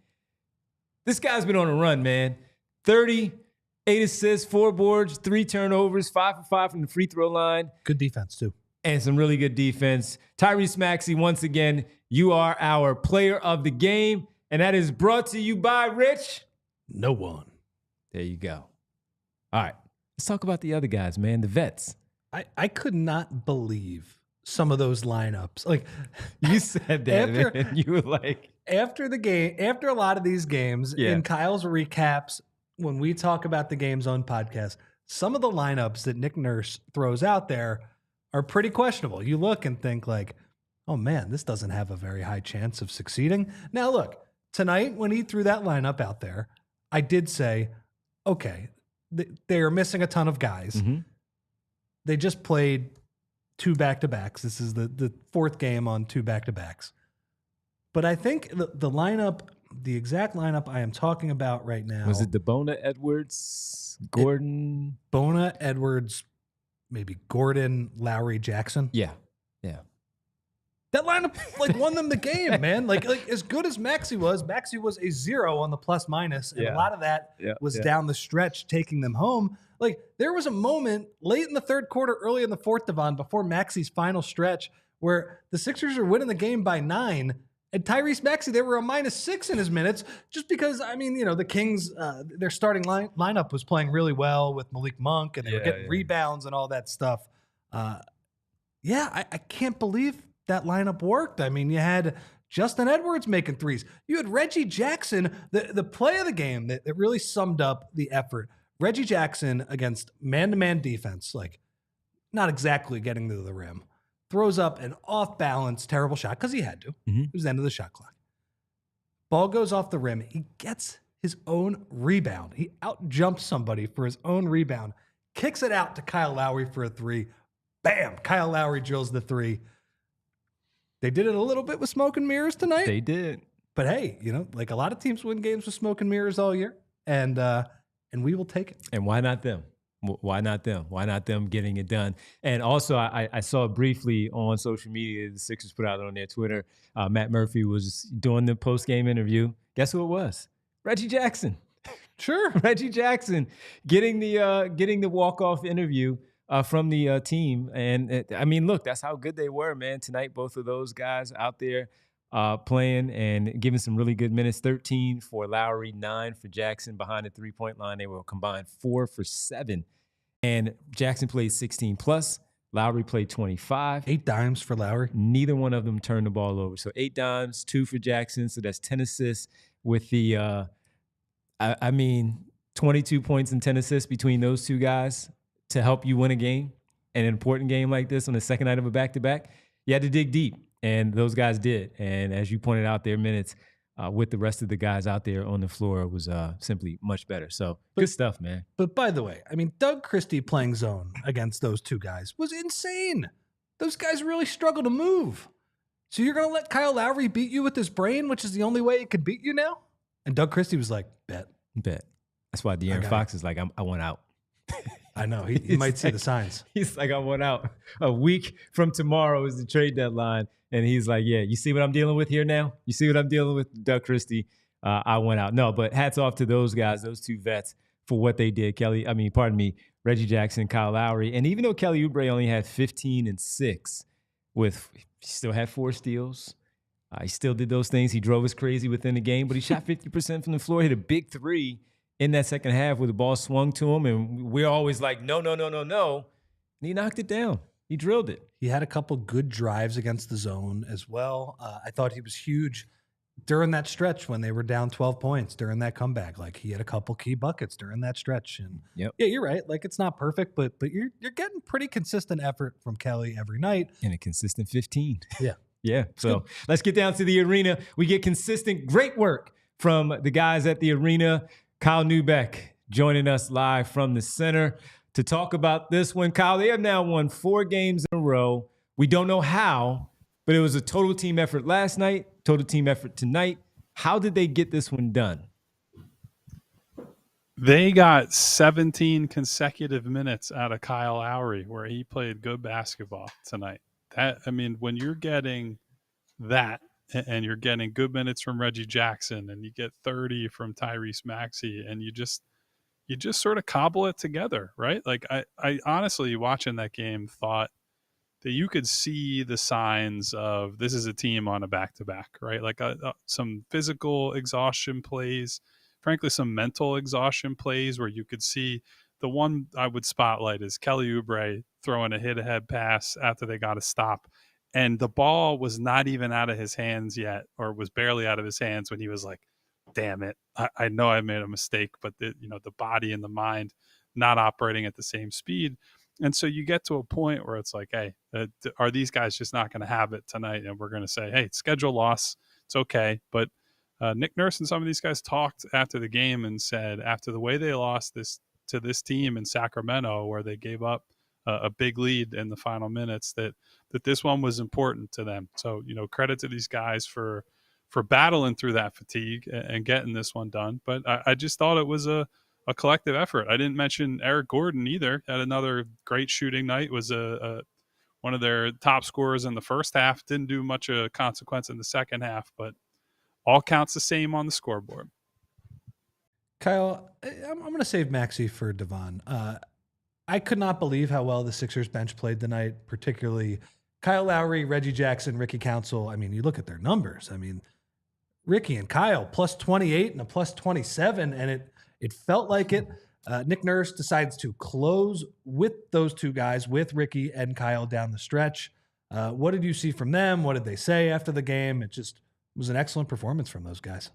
this guy's been on a run, man. 30, 8 assists, 4 boards, 3 turnovers, 5 for 5 from the free throw line. Good defense, too. And some really good defense. Tyrese Maxey, once again, you are our player of the game. And that is brought to you by Rich. No one. There you go. All right. Let's talk about the other guys, man, the vets. I could not believe some of those lineups. Like, you said that, man. You were like... After the game, after a lot of these games, in Kyle's recaps, when we talk about the games on podcast, some of the lineups that Nick Nurse throws out there are pretty questionable. You look and think like, oh man, this doesn't have a very high chance of succeeding. Now look, tonight when he threw that lineup out there, I did say, okay, they are missing a ton of guys. Mm-hmm. They just played 2 back-to-backs. This is the 4th game on 2 back-to-backs. But I think the lineup, the exact lineup I am talking about right now. Was it the Bona Edwards, Gordon? Bona Edwards, maybe Gordon, Lowry, Jackson. Yeah. That lineup like won them the game, man. Like as good as Maxey was a 0 on the plus minus, and a lot of that was down the stretch taking them home. Like there was a moment late in the 3rd quarter, early in the 4th, Devon, before Maxey's final stretch, where the Sixers are winning the game by 9, and Tyrese Maxey, they were a -6 in his minutes, just because I mean, the Kings, their starting lineup was playing really well with Malik Monk, and they were getting rebounds and all that stuff. I can't believe that lineup worked. I mean, you had Justin Edwards making threes. You had Reggie Jackson, the play of the game that really summed up the effort. Reggie Jackson against man-to-man defense, like not exactly getting to the rim, throws up an off-balance, terrible shot because he had to. Mm-hmm. It was the end of the shot clock. Ball goes off the rim. He gets his own rebound. He out-jumps somebody for his own rebound, kicks it out to Kyle Lowry for a 3. Bam! Kyle Lowry drills the 3. They did it a little bit with smoke and mirrors tonight. They did. But hey, like a lot of teams win games with smoke and mirrors all year, and we will take it. And why not them? Why not them? Why not them getting it done? And also, I saw briefly on social media, the Sixers put out on their Twitter, Matt Murphy was doing the post-game interview. Guess who it was? Reggie Jackson. Sure. Reggie Jackson getting the walk-off interview from the team. And I mean, look, that's how good they were, man. Tonight, both of those guys out there playing and giving some really good minutes. 13 for Lowry, 9 for Jackson behind the three-point line. They were combined 4 for 7. And Jackson played 16 plus. Lowry played 25. 8 dimes for Lowry. Neither one of them turned the ball over. So 8 dimes, 2 for Jackson. So that's 10 assists with the, 22 points and 10 assists between those two guys to help you win a game, an important game like this on the second night of a back-to-back. You had to dig deep, and those guys did. And as you pointed out, their minutes with the rest of the guys out there on the floor was simply much better. So good stuff, man. But by the way, I mean, Doug Christie playing zone against those two guys was insane. Those guys really struggle to move. So you're going to let Kyle Lowry beat you with his brain, which is the only way it could beat you now? And Doug Christie was like, bet. That's why De'Aaron Fox is like, I want out. I know. He might see the signs. He's like, I went out a week from tomorrow is the trade deadline. And he's like, yeah, you see what I'm dealing with here now? You see what I'm dealing with, Doug Christie? I went out. No, but hats off to those guys, those two vets, for what they did. Reggie Jackson, Kyle Lowry. And even though Kelly Oubre only had 15 and 6, he still had 4 steals. He still did those things. He drove us crazy within the game, but he shot 50% from the floor, hit a big 3 in that second half where the ball swung to him. And we're always like, no. And he knocked it down. He drilled it. He had a couple good drives against the zone as well. I thought he was huge during that stretch when they were down 12 points during that comeback. Like, he had a couple key buckets during that stretch. And yeah, you're right. Like, it's not perfect, but you're getting pretty consistent effort from Kelly every night. And a consistent 15. Yeah. Yeah. So let's get down to the arena. We get consistent, great work from the guys at the arena. Kyle Neubeck joining us live from the center to talk about this one. Kyle, they have now won 4 games in a row. We don't know how, but it was a total team effort last night, total team effort tonight. How did they get this one done? They got 17 consecutive minutes out of Kyle Lowry, where he played good basketball tonight. When you're getting that and you're getting good minutes from Reggie Jackson and you get 30 from Tyrese Maxey and you just sort of cobble it together, right? Like, I honestly, watching that game, thought that you could see the signs of this is a team on a back-to-back, right? Like some physical exhaustion plays, frankly, some mental exhaustion plays where you could see. The one I would spotlight is Kelly Oubre throwing a hit-ahead pass after they got a stop. And the ball was not even out of his hands yet, or was barely out of his hands when he was like, damn it, I know I made a mistake, but the body and the mind not operating at the same speed. And so you get to a point where it's like, hey, are these guys just not going to have it tonight? And we're going to say, hey, schedule loss, it's okay. But Nick Nurse and some of these guys talked after the game and said, after the way they lost to this team in Sacramento, where they gave up a big lead in the final minutes, that this one was important to them. So, credit to these guys for battling through that fatigue and getting this one done. But I just thought it was a collective effort. I didn't mention Eric Gordon either. Had another great shooting night. Was one of their top scorers in the first half. Didn't do much of consequence in the second half, but all counts the same on the scoreboard. Kyle, I'm going to save Maxey for Devon. I could not believe how well the Sixers bench played tonight, particularly Kyle Lowry, Reggie Jackson, Ricky Council. I mean, you look at their numbers. I mean, Ricky and Kyle plus 28 and a plus 27, and it felt like it. Nick Nurse decides to close with those two guys, with Ricky and Kyle down the stretch. What did you see from them? What did they say after the game? It was an excellent performance from those guys.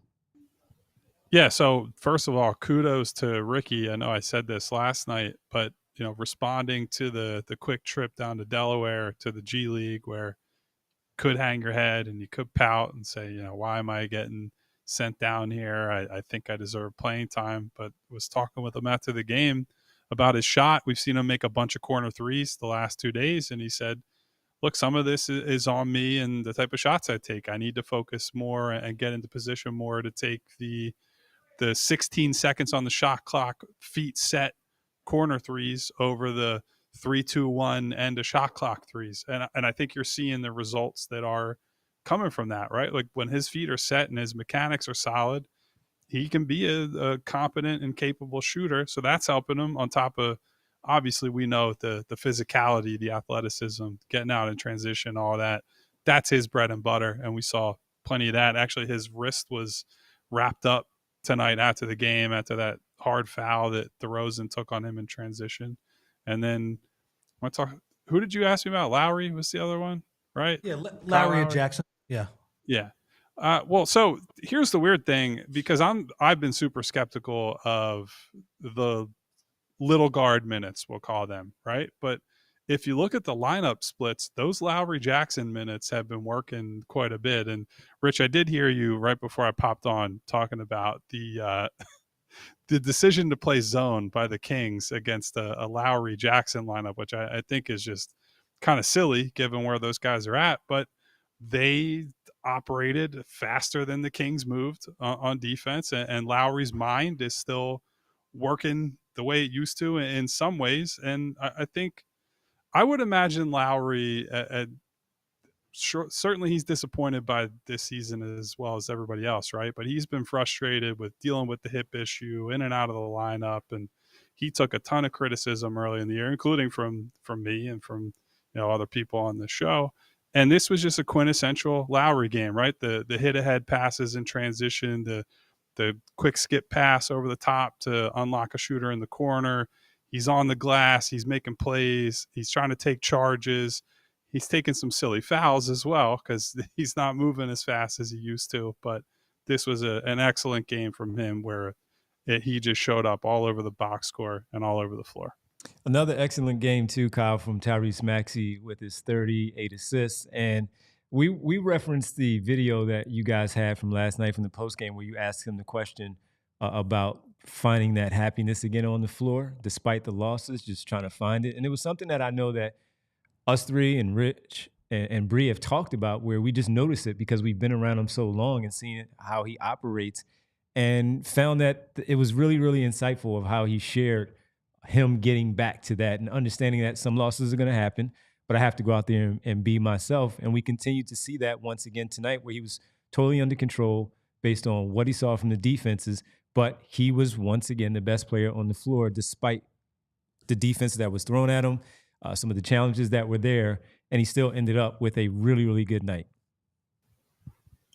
Yeah, so first of all, kudos to Ricky. I know I said this last night, but responding to the quick trip down to Delaware to the G League, where you could hang your head and you could pout and say, why am I getting sent down here? I think I deserve playing time, but was talking with him after the game about his shot. We've seen him make a bunch of corner threes the last 2 days, and he said, look, some of this is on me and the type of shots I take. I need to focus more and get into position more to take the 16 seconds on the shot clock, feet set corner threes over the 3-2-1 end of shot clock threes. And I think you're seeing the results that are coming from that, right? Like, when his feet are set and his mechanics are solid, he can be a competent and capable shooter. So that's helping him, on top of, obviously, we know the physicality, the athleticism, getting out in transition, all that. That's his bread and butter. And we saw plenty of that. Actually, his wrist was wrapped up tonight after the game, after that hard foul that DeRozan took on him in transition. And then who did you ask me about? Lowry was the other one, right? Yeah, Lowry and Jackson. Yeah. Yeah. Well, so here's the weird thing, because I've been super skeptical of the little guard minutes, we'll call them, right? But if you look at the lineup splits, those Lowry Jackson minutes have been working quite a bit. And Rich, I did hear you right before I popped on talking about the decision to play zone by the Kings against a Lowry Jackson lineup, which I think is just kind of silly given where those guys are at. But they operated faster than the Kings moved on defense, and Lowry's mind is still working the way it used to in some ways. And I think I would imagine Lowry certainly he's disappointed by this season as well as everybody else, right? But he's been frustrated with dealing with the hip issue, in and out of the lineup, and he took a ton of criticism early in the year, including from me and from other people on the show. And this was just a quintessential Lowry game, right? The hit ahead passes in transition, the quick skip pass over the top to unlock a shooter in the corner. He's on the glass. He's making plays. He's trying to take charges. He's taking some silly fouls as well because he's not moving as fast as he used to. But this was an excellent game from him where he just showed up all over the box score and all over the floor. Another excellent game too, Kyle, from Tyrese Maxey with his 38 assists. And we referenced the video that you guys had from last night from the postgame where you asked him the question about finding that happiness again on the floor despite the losses, just trying to find it. And it was something that I know that us three and Rich and Bree have talked about where we just notice it because we've been around him so long and seen how he operates and found that it was really, really insightful of how he shared him getting back to that and understanding that some losses are going to happen, but I have to go out there and be myself. And we continue to see that once again tonight where he was totally under control based on what he saw from the defenses, but he was once again the best player on the floor despite the defense that was thrown at him, some of the challenges that were there, and he still ended up with a really, really good night.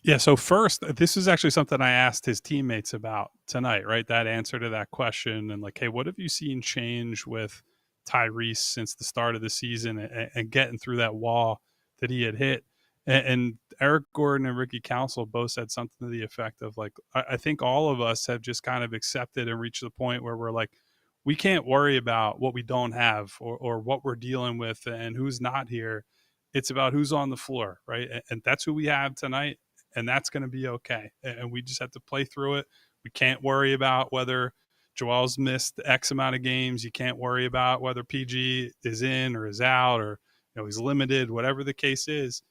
Yeah, so first, this is actually something I asked his teammates about tonight, right? That answer to that question and like, hey, what have you seen change with Tyrese since the start of the season and getting through that wall that he had hit? And Eric Gordon and Ricky Council both said something to the effect of like, I think all of us have just kind of accepted and reached the point where we're like, we can't worry about what we don't have or what we're dealing with and who's not here. It's about who's on the floor, right? And that's who we have tonight. And that's going to be okay. And we just have to play through it. We can't worry about whether Joel's missed X amount of games. You can't worry about whether PG is in or is out or he's limited, whatever the case is.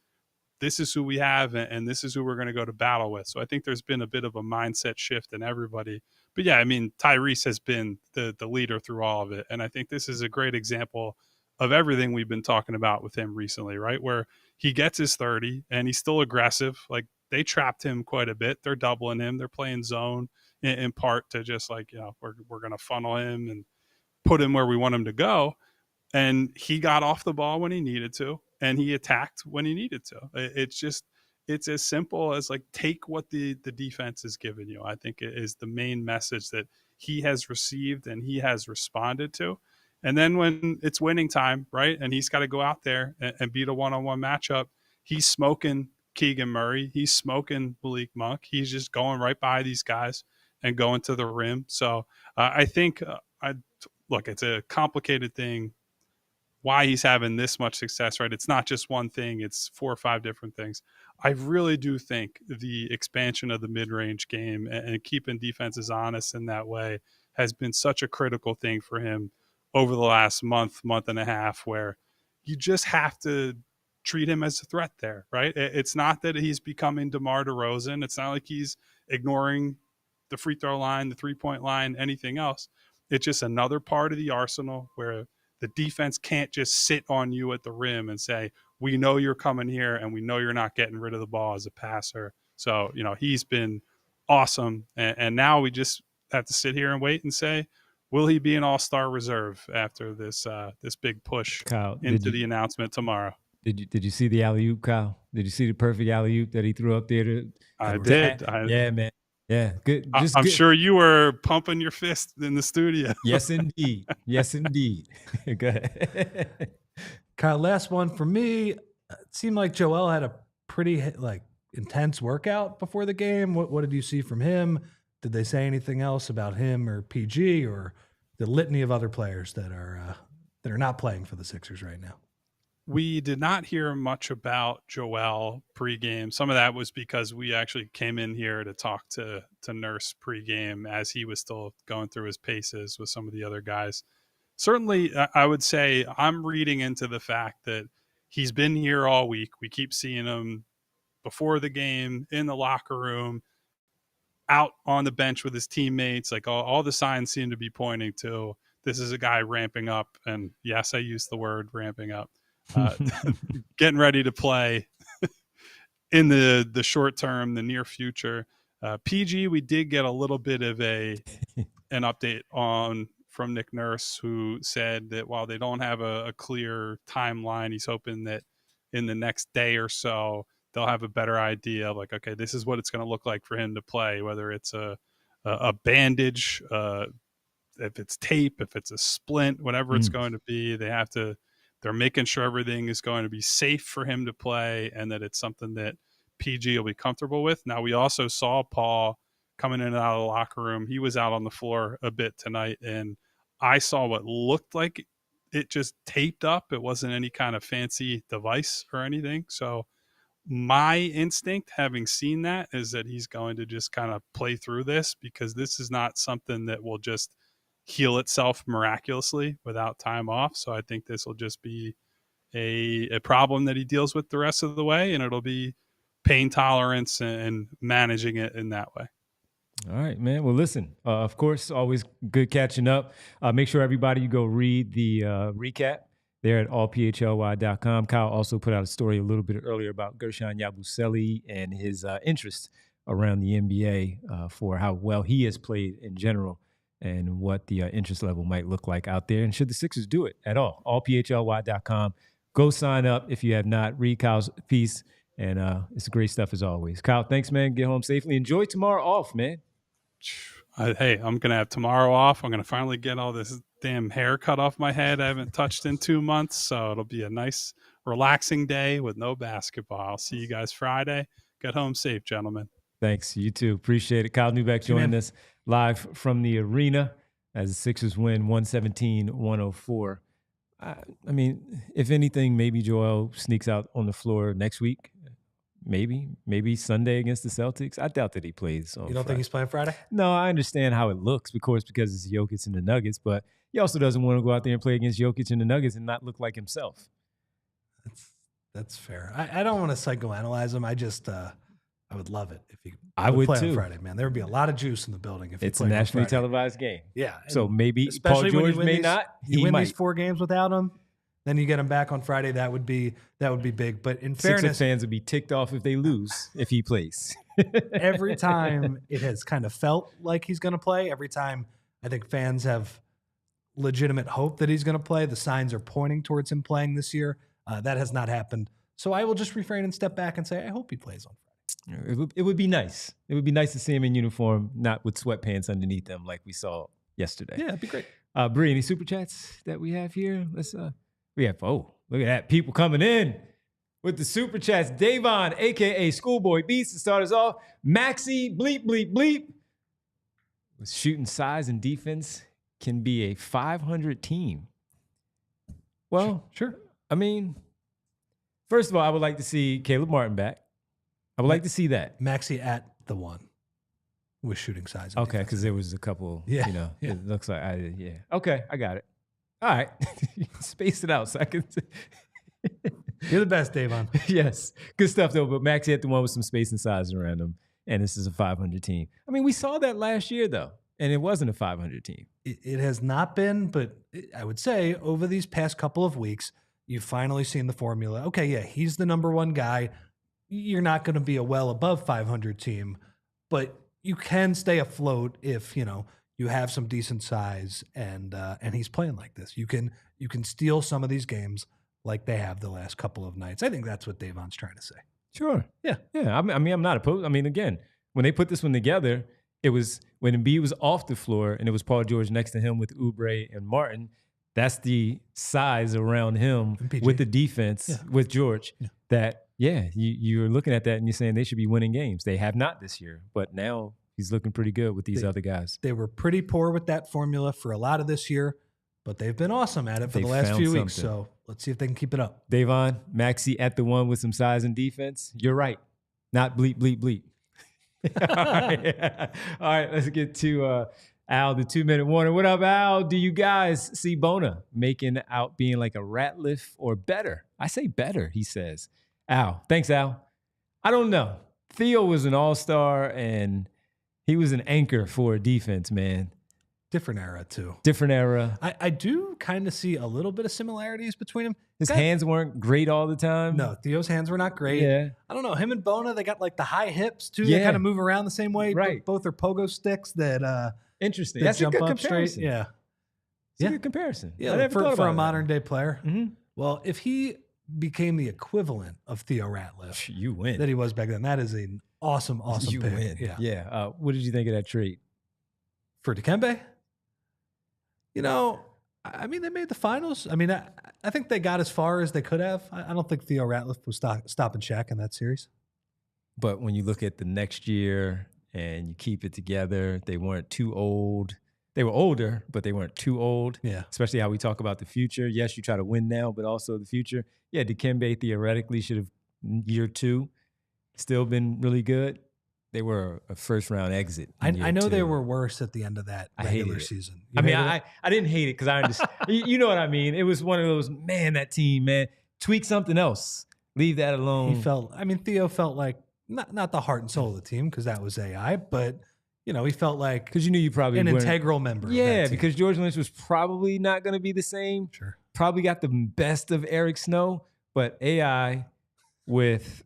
This is who we have, and this is who we're going to go to battle with. So I think there's been a bit of a mindset shift in everybody. But yeah, I mean, Tyrese has been the leader through all of it. And I think this is a great example of everything we've been talking about with him recently, right? Where he gets his 30 and he's still aggressive. Like they trapped him quite a bit. They're doubling him. They're playing zone in part to just like, we're going to funnel him and put him where we want him to go. And he got off the ball when he needed to, and he attacked when he needed to. It's as simple as like, take what the defense is giving you. I think it is the main message that he has received and he has responded to. And then when it's winning time, right, and he's got to go out there and beat a one-on-one matchup, he's smoking Keegan Murray. He's smoking Malik Monk. He's just going right by these guys and going to the rim. So I think, look, it's a complicated thing why he's having this much success, right? It's not just one thing. It's 4 or 5 different things. I really do think the expansion of the mid-range game and keeping defenses honest in that way has been such a critical thing for him over the last month and a half, where you just have to treat him as a threat there, right? It's not that he's becoming DeMar DeRozan. It's not like he's ignoring the free throw line, the three-point line, anything else. It's just another part of the arsenal where the defense can't just sit on you at the rim and say, we know you're coming here and we know you're not getting rid of the ball as a passer. So, he's been awesome. And now we just have to sit here and wait and say, will he be an all-star reserve after this big push Kyle, into the announcement tomorrow? Did you see the alley-oop, Kyle? Did you see the perfect alley-oop that he threw up there? I did. Yeah, man. Yeah, good. I'm sure you were pumping your fist in the studio. Yes, indeed. Yes, indeed. Go ahead. Kyle, last one for me. It seemed like Joel had a pretty intense workout before the game. What did you see from him? Did they say anything else about him or PG or the litany of other players that are not playing for the Sixers right now? We did not hear much about Joel pregame. Some of that was because we actually came in here to talk to Nurse pregame as he was still going through his paces with some of the other guys. Certainly, I would say I'm reading into the fact that he's been here all week. We keep seeing him before the game, in the locker room. out on the bench with his teammates. Like all the signs seem to be pointing to this is a guy ramping up. And yes, I use the word ramping up, getting ready to play in the short term, the near future. PG, we did get a little bit of an update from Nick Nurse, who said that while they don't have a clear timeline, he's hoping that in the next day or so, they'll have a better idea of like, okay, this is what it's going to look like for him to play, whether it's a bandage, if it's tape, if it's a splint, whatever it's going to be. They're making sure everything is going to be safe for him to play and that it's something that PG will be comfortable with. Now, we also saw Paul coming in and out of the locker room. He was out on the floor a bit tonight, and I saw what looked like it just taped up. It wasn't any kind of fancy device or anything. So my instinct, having seen that, is that he's going to just kind of play through this, because this is not something that will just heal itself miraculously without time off. So I think this will just be a problem that he deals with the rest of the way, and it'll be pain tolerance and managing it in that way. All right, man. Well, listen, of course, always good catching up. Make sure everybody, you go read the recap there at allphly.com. Kyle also put out a story a little bit earlier about Gershon Yabusele and his interest around the NBA for how well he has played in general and what the interest level might look like out there. And should the Sixers do it at all? allphly.com. Go sign up if you have not. Read Kyle's piece, and it's great stuff as always. Kyle, thanks, man. Get home safely. Enjoy tomorrow off, man. Hey, I'm going to have tomorrow off. I'm going to finally get all this damn hair cut off my head I haven't touched in 2 months. So it'll be a nice, relaxing day with no basketball. I'll see you guys Friday. Get home safe, gentlemen. Thanks. You too. Appreciate it. Kyle Neubeck joining us live from the arena as the Sixers win 117-104. I mean, if anything, maybe Joel sneaks out on the floor next week. Maybe Sunday against the Celtics. I doubt that he plays on You don't Friday. think he's playing Friday? No, I understand how it looks, of course, because it's Jokic and the Nuggets, but he also doesn't want to go out there and play against Jokic and the Nuggets and not look like himself. That's fair. I don't want to psychoanalyze him. I just I would love it if he would play too. on Friday, man. There would be a lot of juice in the building if It's he a played on nationally Friday. televised game. Yeah. So maybe Paul Especially when you George win may these- not. You He win might. these 4 games without him, then you get him back on Friday. That would be big. But in Sixer fairness, fans would be ticked off if they lose if he plays. every time it has kind of felt like he's going to play. Every time I think fans have legitimate hope that he's going to play. The signs are pointing towards him playing this year. That has not happened. So I will just refrain and step back and say, I hope he plays on Friday. It would be nice. It would be nice to see him in uniform, not with sweatpants underneath them like we saw yesterday. Yeah, it'd be great. Bree, any super chats that we have here? Look at that. People coming in with the super chats. Davon, aka Schoolboy Beats, to start us off. Maxey, bleep, bleep, bleep. With shooting size and defense can be a 500 team. Well, Sure. I mean, first of all, I would like to see Caleb Martin back. I would like to see that. Maxey at the 1 with shooting size. and Okay, defense. because there was a couple, Yeah, yeah. yeah. It looks like Okay, I got it. All right. Space it out so I can. You're the best, Davon. Yes. Good stuff, though. But Maxey had the one with some space and size around him. And this is a 500 team. I mean, we saw that last year, though. And it wasn't a 500 team. It has not been, but I would say over these past couple of weeks, you've finally seen the formula. Okay, yeah, he's the number 1 guy. You're not going to be a well above 500 team, but you can stay afloat if, you have some decent size and he's playing like this. You can steal some of these games like they have the last couple of nights. I think that's what Davon's trying to say. Sure. Yeah. Yeah. I mean, I'm not opposed. I mean, again, when they put this one together, it was when Embiid was off the floor and it was Paul George next to him with Oubre and Martin. That's the size around him PG. with the defense with George that, you're looking at that and you're saying they should be winning games. They have not this year, but now he's looking pretty good with these other guys. They were pretty poor with that formula for a lot of this year, but they've been awesome at it for They the last found few weeks. something. So let's see if they can keep it up. Davon, Maxey at the 1 with some size and defense. You're right. Not bleep, bleep, bleep. All right, let's get to Al, the 2-minute warning. What up, Al? Do you guys see Bona making out being like a Ratliff or better? I say better, he says. Al, thanks, Al. I don't know. Theo was an all-star, and He was an anchor for a defense, man. Different era, too. Different era. I do kind of see a little bit of similarities between him. His hands weren't great all the time. No, Theo's hands were not great. Yeah. I don't know. Him and Bona, they got like the high hips, too. Yeah. They kind of move around the same way. Right. Both are pogo sticks that Interesting. that That's a jump good up comparison. straight. Yeah. It's a good comparison. I Yeah, never thought for about a it. modern day player. Mhm. Well, if he became the equivalent of Theo Ratliff You win. that he was back then, that is an awesome you pick. win. Yeah. What did you think of that trade? For Dikembe, you know, I mean, they made the finals. I mean, I think they got as far as they could have. I don't think Theo Ratliff was stopping Shaq in that series. But when you look at the next year and you keep it together, they weren't too old. They were older, but they weren't too old. Yeah. Especially how we talk about the future. Yes, you try to win now, but also the future. Yeah, Dikembe theoretically should have year 2 still been really good. They were a first-round exit. I know they two. were worse at the end of that I hated regular it. season. I mean, I didn't hate it because I understand. You know what I mean? It was one of those, man, that team, man, tweak something else. Leave that alone. Theo felt like not the heart and soul of the team because that was AI, but you know, he felt like Because you knew you probably an weren't- integral member. of Yeah, that team. because George Lynch was probably not going to be the same. Sure. Probably got the best of Eric Snow, but AI with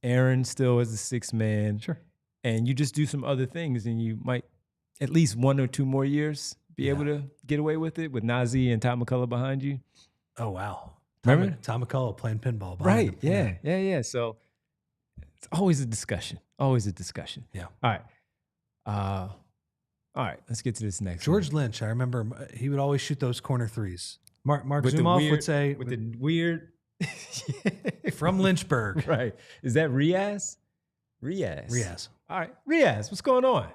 Aaron still as the 6th man. Sure. And you just do some other things and you might at least 1 or 2 more years be able to get away with it with Nazi and Tom McCullough behind you. Oh, wow. Remember? Tom McCullough playing pinball. behind Right. him. Yeah. So it's always a discussion. Always a discussion. Yeah. All right. Let's get to this next George one. Lynch, I remember he would always shoot those corner threes. Mark With the Zumoff weird- would say with the weird from Lynchburg. Right. Is that Riaz? Riaz. Riaz. All right. Riaz, what's going on?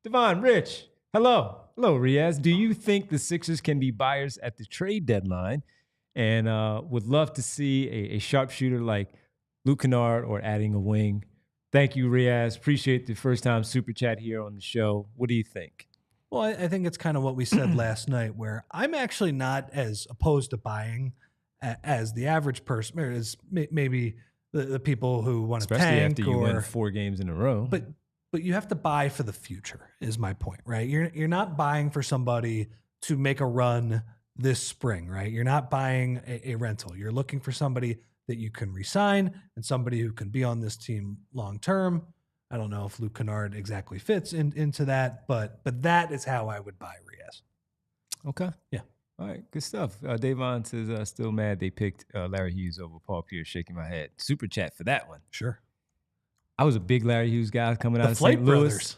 Devon, Rich. Hello. Hello, Riaz. Do you think the Sixers can be buyers at the trade deadline? And would love to see a sharpshooter like Luke Kennard or adding a wing. Thank you, Riaz. Appreciate the first time super chat here on the show. What do you think? Well, I think it's kind of what we said last night, where I'm actually not as opposed to buying as the average person, or as maybe the people who want to Especially tank after you win 4 games in a row. But you have to buy for the future, is my point, right? You're not buying for somebody to make a run this spring, right? You're not buying a rental. You're looking for somebody that you can re-sign and somebody who can be on this team long term. I don't know if Luke Kennard exactly fits into that, but that is how I would buy Riaz. Okay. Yeah. All right. Good stuff. Davon says, still mad they picked Larry Hughes over Paul Pierce. Shaking my head. Super chat for that one. Sure. I was a big Larry Hughes guy coming out The of Flight St. Louis. Brothers.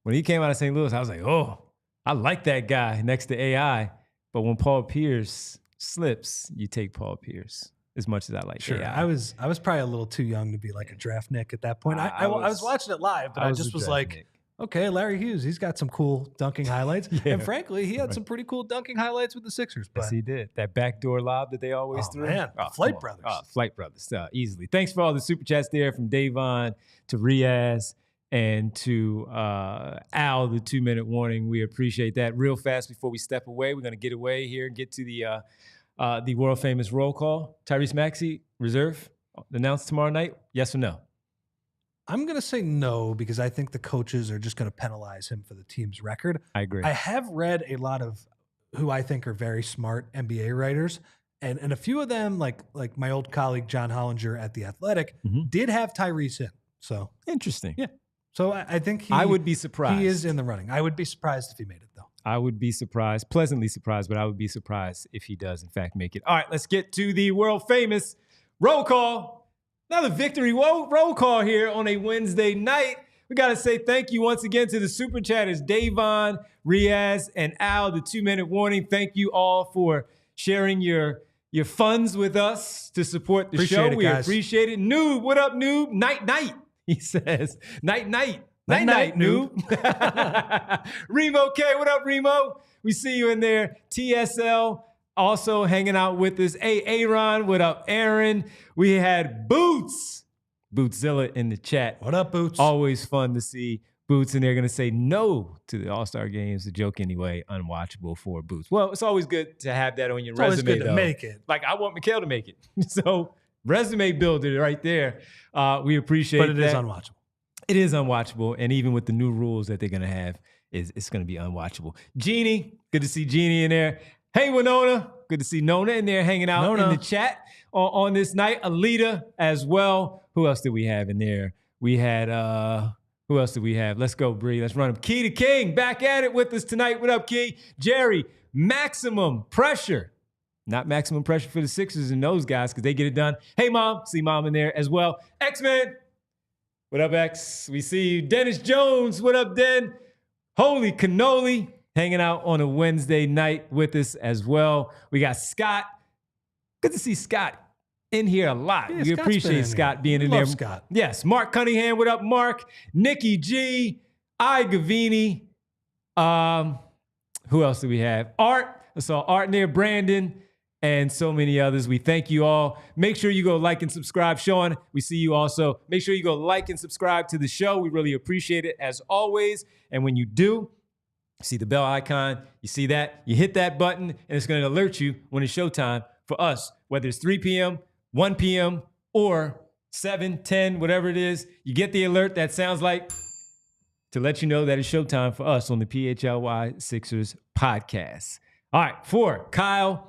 When he came out of St. Louis, I was like, oh, I like that guy next to AI. But when Paul Pierce slips, you take Paul Pierce as much as I like Sure. AI. I was probably a little too young to be like a draft Nick at that point. I was watching it live, but I just was like, Nick. okay, Larry Hughes, he's got some cool dunking highlights. Yeah. And frankly, he had some pretty cool dunking highlights with the Sixers. But Yes, he did. That backdoor lob that they always Oh, threw. man. come Flight on. Brothers. Flight Brothers, easily. Thanks for all the super chats there from Davon to Riaz and to Al, the 2-minute warning. We appreciate that. Real fast before we step away, we're going to get away here and get to the world famous roll call. Tyrese Maxey, reserve, announced tomorrow night. Yes or no? I'm going to say no because I think the coaches are just going to penalize him for the team's record. I agree. I have read a lot of who I think are very smart NBA writers, and a few of them, like my old colleague John Hollinger at The Athletic, did have Tyrese in. So Interesting. yeah. So I think I would be surprised. he is in the running. I would be surprised if he made it, though. I would be surprised, pleasantly surprised, but I would be surprised if he does, in fact, make it. All right, let's get to the world famous roll call. Another victory roll call here on a Wednesday night. We got to say thank you once again to the super chatters, Davon, Riaz, and Al, the 2-minute warning. Thank you all for sharing your funds with us to support the Appreciate show. it, We guys. appreciate it. Noob, what up, Noob? Night, he says. Night. Night, Noob. Remo K, what up, Remo? We see you in there. TSL also hanging out with us. Hey, Aaron, what up, Aaron? We had Bootszilla in the chat. What up, Boots? Always fun to see Boots, and they're going to say no to the All-Star games. The joke anyway, unwatchable for Boots. Well, it's always good to have that on your It's always resume, good to though. make it. Like, I want Mikhail to make it. So, resume builder right there. We appreciate But it that. is unwatchable. It is unwatchable, and even with the new rules that they're going to have, it's going to be unwatchable. Jeannie, good to see Jeannie in there. Hey, Winona, good to see Nona in there hanging out in the chat on this night. Alita as well. Who else did we have in there? We had, who else did we have? Let's go, Bree. Let's run them. Key to King, back at it with us tonight. What up, Key? Jerry, maximum pressure. Not maximum pressure for the Sixers and those guys because they get it done. Hey, Mom. See Mom in there as well. X-Men. What up, X? We see you. Dennis Jones. What up, Den? Holy cannoli. Hanging out on a Wednesday night with us as well. We got Scott. Good to see Scott in here a lot. Yeah, we appreciate Scott being in there. Scott. Yes. Mark Cunningham. What up, Mark? Nikki G. I. Gavini. Who else do we have? Art. I saw Art in there. Brandon. And so many others. We thank you all. Make sure you go like and subscribe. Sean, we see you also. Make sure you go like and subscribe to the show. We really appreciate it as always. And when you do, see the bell icon, you see that, you hit that button, and it's going to alert you when it's showtime for us, whether it's 3 p.m., 1 p.m., or 7, 10, whatever it is. You get the alert that sounds like to let you know that it's showtime for us on the PHLY Sixers podcast. All right, for Kyle,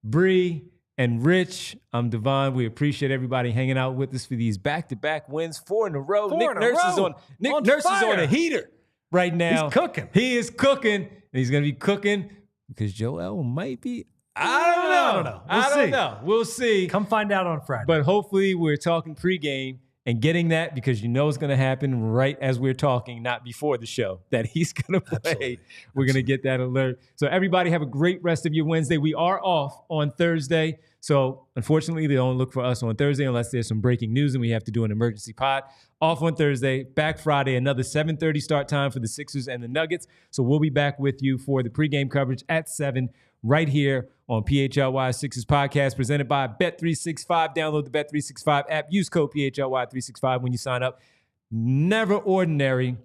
Bree, and Rich, I'm Devon. We appreciate everybody hanging out with us for these back-to-back wins, 4 in a row. Nick Nurse is on a heater right now. He's cooking. He is cooking, and he's going to be cooking because Joel might be. I don't know. We'll see. Come find out on Friday. But hopefully we're talking pregame and getting that because you know it's going to happen right as we're talking, not before the show, that he's going to play. Absolutely. We're going to get that alert. So everybody have a great rest of your Wednesday. We are off on Thursday. So unfortunately, they don't look for us on Thursday unless there's some breaking news and we have to do an emergency pod. Off on Thursday, back Friday, another 7:30 start time for the Sixers and the Nuggets. So we'll be back with you for the pregame coverage at 7 right here on PHLY Sixers Podcast, presented by Bet365. Download the Bet365 app. Use code PHLY365 when you sign up. Never ordinary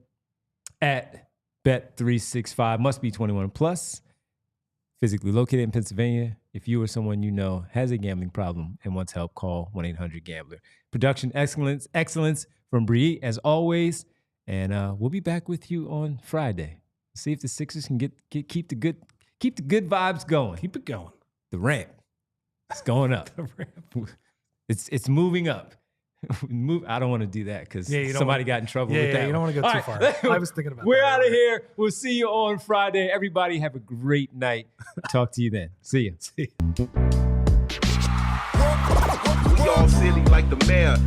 at Bet365. Must be 21 plus. Physically located in Pennsylvania. If you or someone you know has a gambling problem and wants help, call 1-800-GAMBLER. Production excellence from Bree, as always. And we'll be back with you on Friday. See if the Sixers can keep the good vibes going. Keep it going. The ramp. It's going up. The ramp. It's moving up. I don't want to do that because somebody got in trouble with that. You don't want to go too far. I was thinking about that. We're out of here. We'll see you on Friday. Everybody have a great night. Talk to you then. See you. We all silly like the mayor.